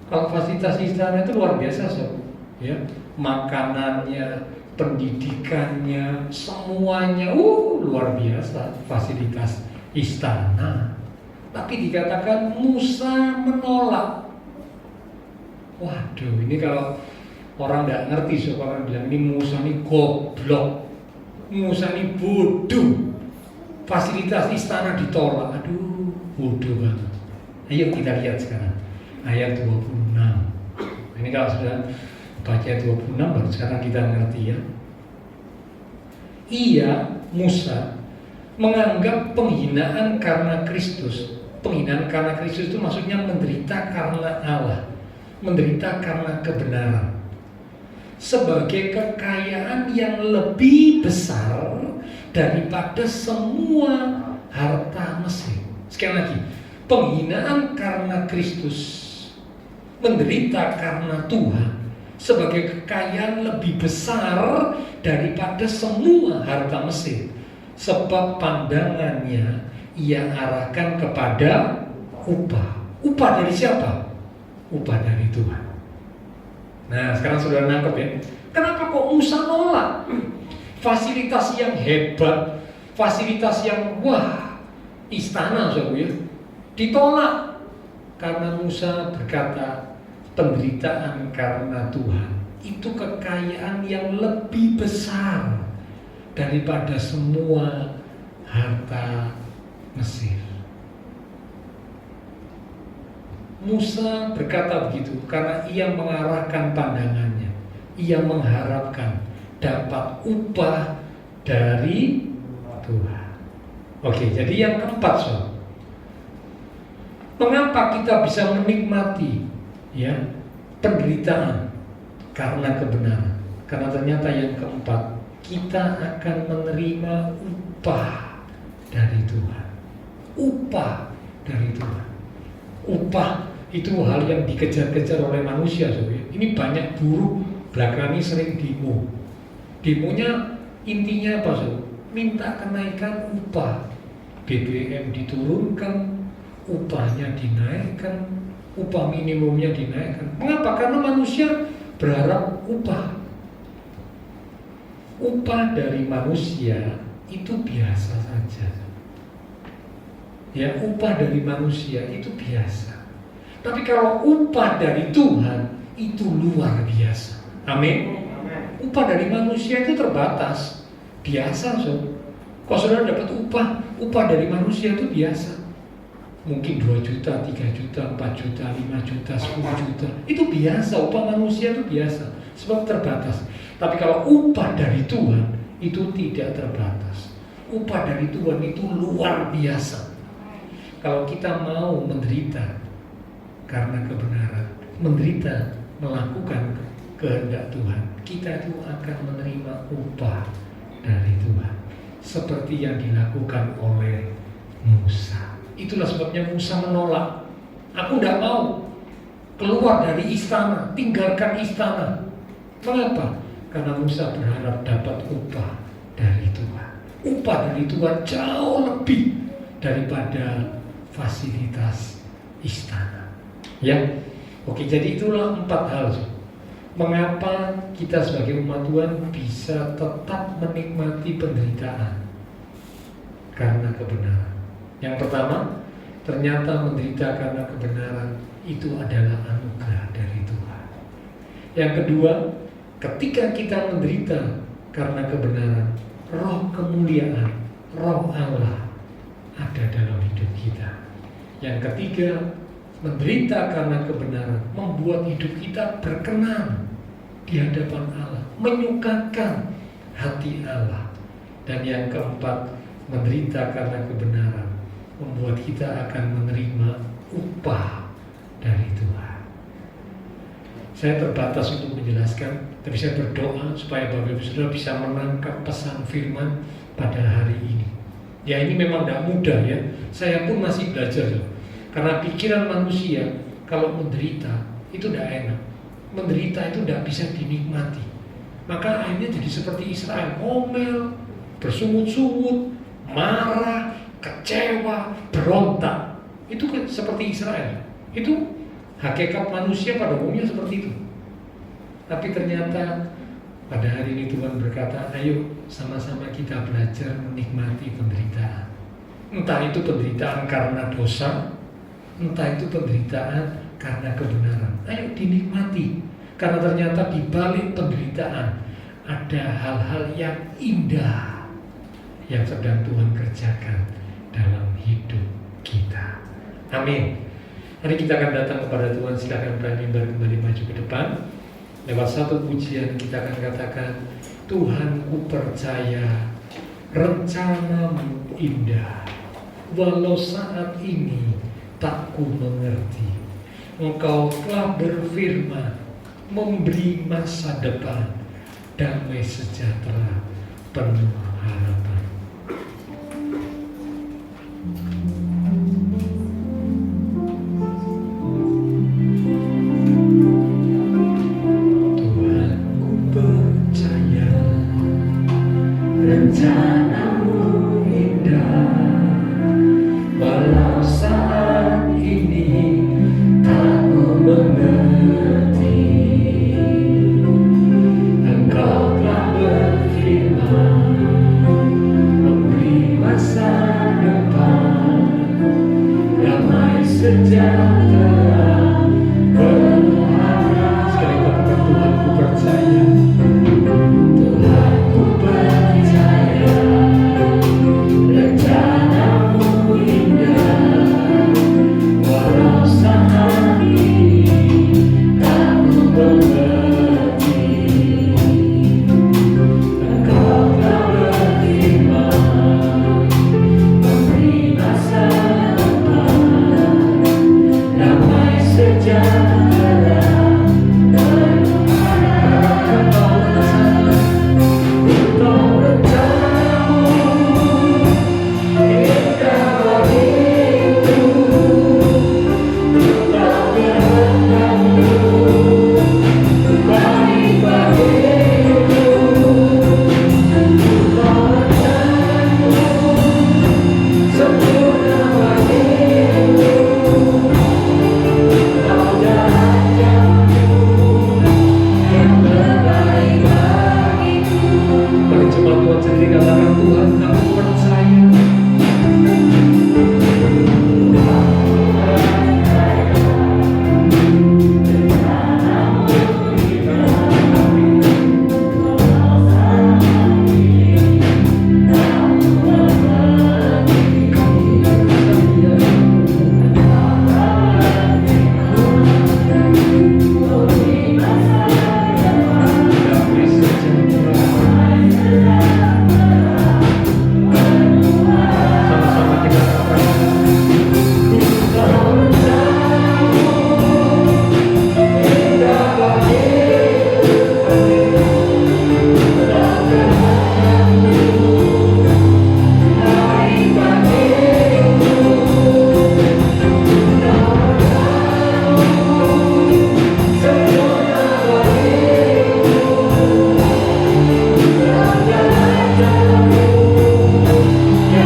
Kalau fasilitas istana itu luar biasa, sob. Ya, makanannya, pendidikannya, semuanya, luar biasa fasilitas istana. Tapi dikatakan Musa menolak. Waduh, ini kalau orang nggak ngerti, sob, orang bilang ini Musa ini goblok, Musa ini bodoh. Fasilitas istana ditolak, aduh, bodoh banget. Ayo kita lihat sekarang ayat 26. Ini kalau sudah baca ayat 26 baru sekarang kita ngerti ya. Ia, Musa, menganggap penghinaan karena Kristus. Penghinaan karena Kristus itu maksudnya menderita karena Allah, menderita karena kebenaran, sebagai kekayaan yang lebih besar daripada semua harta Mesir. Sekali lagi, penghinaan karena Kristus, menderita karena Tuhan, sebagai kekayaan lebih besar daripada semua harta Mesir. Sebab pandangannya ia arahkan kepada upah. Upah dari siapa? Upah dari Tuhan. Nah, sekarang sudah nangkep ya. Kenapa kok Musa nolak? Fasilitas yang hebat, fasilitas yang istana, saudara ya, ditolak. Karena Musa berkata, penderitaan karena Tuhan itu kekayaan yang lebih besar daripada semua harta Mesir. Musa berkata begitu karena ia mengarahkan pandangannya, ia mengharapkan dapat upah dari Tuhan. Oke, jadi yang keempat, sob, mengapa kita bisa menikmati penderitaan karena kebenaran? Karena ternyata yang keempat, kita akan menerima upah dari Tuhan. Upah dari Tuhan. Upah itu hal yang dikejar-kejar oleh manusia, sob. Ini banyak buruh belakangan ini sering demo. Demonya intinya apa, sob? Minta kenaikan upah. BBM diturunkan, upahnya dinaikkan, upah minimumnya dinaikkan. Mengapa? Karena manusia berharap upah. Upah dari manusia itu biasa saja. Ya, upah dari manusia itu biasa. Tapi kalau upah dari Tuhan itu luar biasa. Amin. Upah dari manusia itu terbatas, biasa, sob. Kalau saudara dapat upah dari manusia itu biasa. Mungkin 2 juta, 3 juta, 4 juta, 5 juta, 10 juta. Itu biasa, upah manusia itu biasa. Sebab terbatas. Tapi kalau upah dari Tuhan itu tidak terbatas. Upah dari Tuhan itu luar biasa. Kalau kita mau menderita karena kebenaran, menderita melakukan kehendak Tuhan, kita itu akan menerima upah dari Tuhan. Seperti yang dilakukan oleh Musa. Itulah sebabnya Musa menolak. Aku tidak mau keluar dari istana, tinggalkan istana. Mengapa? Karena Musa berharap dapat upah dari Tuhan. Upah dari Tuhan jauh lebih daripada fasilitas istana. Ya, oke. Jadi itulah 4 hal. Mengapa kita sebagai umat Tuhan bisa tetap menikmati penderitaan? Karena kebenaran. Yang pertama, ternyata menderita karena kebenaran itu adalah anugerah dari Tuhan. Yang kedua, ketika kita menderita karena kebenaran, roh kemuliaan, roh Allah ada dalam hidup kita. Yang ketiga, menderita karena kebenaran membuat hidup kita berkenan di hadapan Allah, menyukakan hati Allah. Dan yang keempat, menderita karena kebenaran membuat kita akan menerima upah dari Tuhan. Saya terbatas untuk menjelaskan, tapi saya berdoa supaya Bapak Ibu Saudara bisa menangkap pesan firman pada hari ini. Ya, ini memang tidak mudah ya. Saya pun masih belajar loh. Karena pikiran manusia kalau menderita itu tidak enak. Menderita itu tidak bisa dinikmati. Maka akhirnya jadi seperti Israel, ngomel, bersungut-sungut, marah, kecewa, berontak. Itu seperti Israel. Itu Hakikat manusia pada umumnya seperti itu. Tapi ternyata pada hari ini Tuhan berkata, ayo sama-sama kita belajar menikmati penderitaan. Entah itu penderitaan karena dosa, entah itu penderitaan karena kebenaran. Ayo dinikmati. Karena ternyata di balik penderitaan ada hal-hal yang indah yang sedang Tuhan kerjakan dalam hidup kita. Amin. Hari kita akan datang kepada Tuhan. Silakan berani kembali maju ke depan. Lewat satu pujian kita akan katakan, Tuhan, ku percaya rencanamu indah, walau saat ini tak ku mengerti. Engkau telah berfirman, memberi masa depan, damai sejahtera, penuh harapan. Tuhan, ku percaya rencanamu indah, walau saat ini tak ku mengerti. Engkau telah berfirman, memberi masa depan, damai sejahtera, penuh harapan. Sekali katakan, Tuhan, ku percaya. Tuhan, ku percaya rencanamu indah, walau saat ini tak ku mengerti. Engkau telah berfirman, memberi masa depan, damai sejahtera, penuh harapan. Engkau rencanamu indah bagiku, engkau kehendakmu baik bagiku. Engkau rencanamu sempurna bagiku, engkau jalanku yang terbaik bagiku. Mari coba Tuhan sendiri katakan, Tuhan, aku percaya.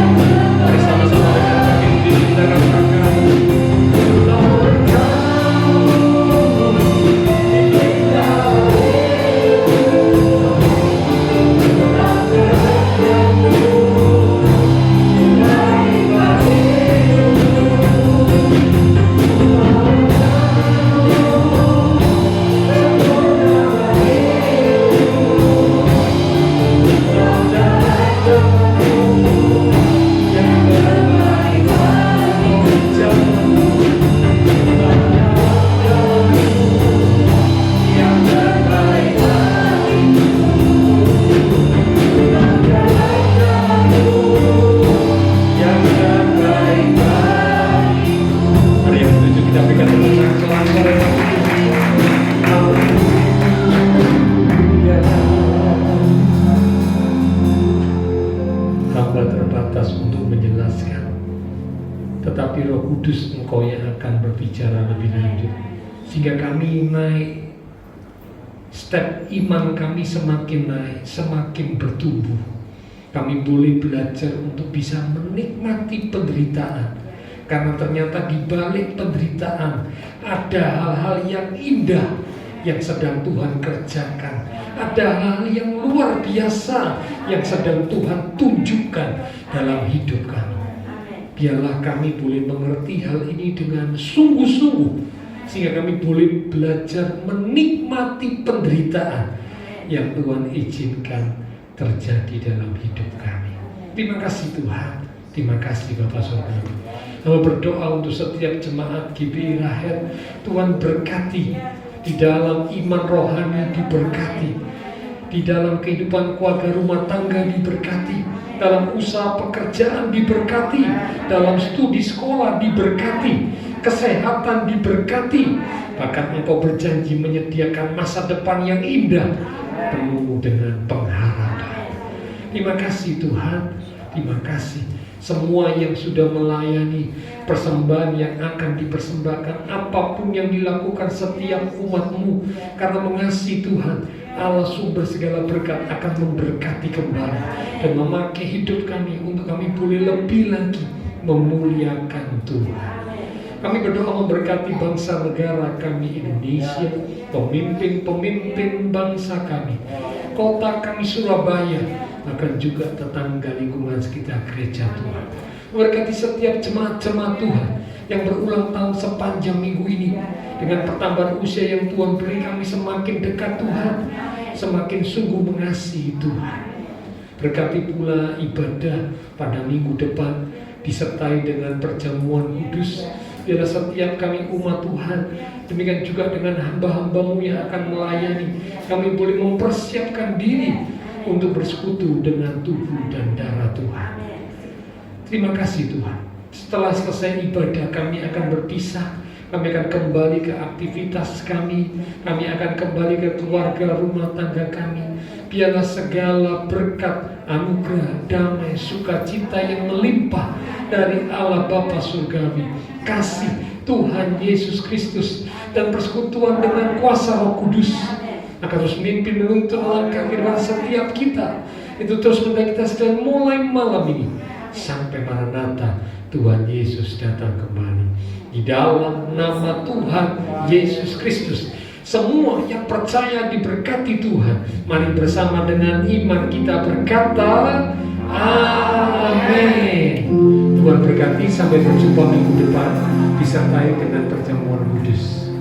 Sama-sama kita katakan, mari sama-sama dengan kaki diri kita katakan, mari yang setuju kita berikan tepuk tangan selalu. Hamba terbatas untuk menjelaskan, tetapi Roh Kudus Engkau yang akan berbicara lebih lanjut, sehingga kami naik, step iman kami semakin naik, semakin bertumbuh. Kami boleh belajar untuk bisa menikmati penderitaan, Karena ternyata di balik penderitaan ada hal-hal yang indah yang sedang Tuhan kerjakan. Ada hal yang luar biasa yang sedang Tuhan tunjukkan dalam hidup kami. Biarlah kami boleh mengerti hal ini dengan sungguh-sungguh, sehingga kami boleh belajar menikmati penderitaan yang Tuhan izinkan terjadi dalam hidup kami. Terima kasih Tuhan. Terima kasih Bapak Saudara. Kami berdoa untuk setiap jemaat GBI Rahet. Tuhan berkati di dalam iman rohani, diberkati di dalam kehidupan keluarga rumah tangga, diberkati dalam usaha pekerjaan, diberkati dalam studi sekolah, diberkati kesehatan, diberkati. Bahkan Engkau berjanji menyediakan masa depan yang indah penuh dengan pengharapan. Terima kasih Tuhan. Terima kasih semua yang sudah melayani persembahan yang akan dipersembahkan, apapun yang dilakukan setiap umat-Mu, karena mengasihi Tuhan Allah sumber segala berkat akan memberkati kembali dan memakai hidup kami untuk kami boleh lebih lagi memuliakan Tuhan. Kami berdoa memberkati bangsa negara kami Indonesia, pemimpin-pemimpin bangsa kami, kota kami Surabaya, bahkan juga tetangga lingkungan sekitar gereja Tuhan. Memberkati setiap jemaat-jemaat Tuhan yang berulang tahun sepanjang minggu ini. Dengan pertambahan usia yang Tuhan beri, kami semakin dekat Tuhan, semakin sungguh mengasihi Tuhan. Berkati pula ibadah pada minggu depan disertai dengan perjamuan kudus. Biarlah setiap kami umat Tuhan, demikian juga dengan hamba-hamba-Mu yang akan melayani, kami boleh mempersiapkan diri untuk bersekutu dengan tubuh dan darah Tuhan. Terima kasih Tuhan. Setelah selesai ibadah kami akan berpisah. Kami akan kembali ke aktivitas kami. Kami akan kembali ke keluarga rumah tangga kami. Biarlah segala berkat, anugerah, damai, sukacita yang melimpah dari Allah Bapa Surgawi, kasih Tuhan Yesus Kristus, dan persekutuan dengan kuasa Roh Kudus akan terus memimpin menuntun langkah kehidupan setiap kita. Itu terus mendapat kita sedang mulai malam ini sampai Maranatha Tuhan Yesus datang kembali. Di dalam nama Tuhan Yesus Kristus, semua yang percaya diberkati Tuhan. Mari bersama dengan iman kita berkata amin. Tuhan berkati, sampai berjumpa minggu depan disertai dengan perjamuan kudus.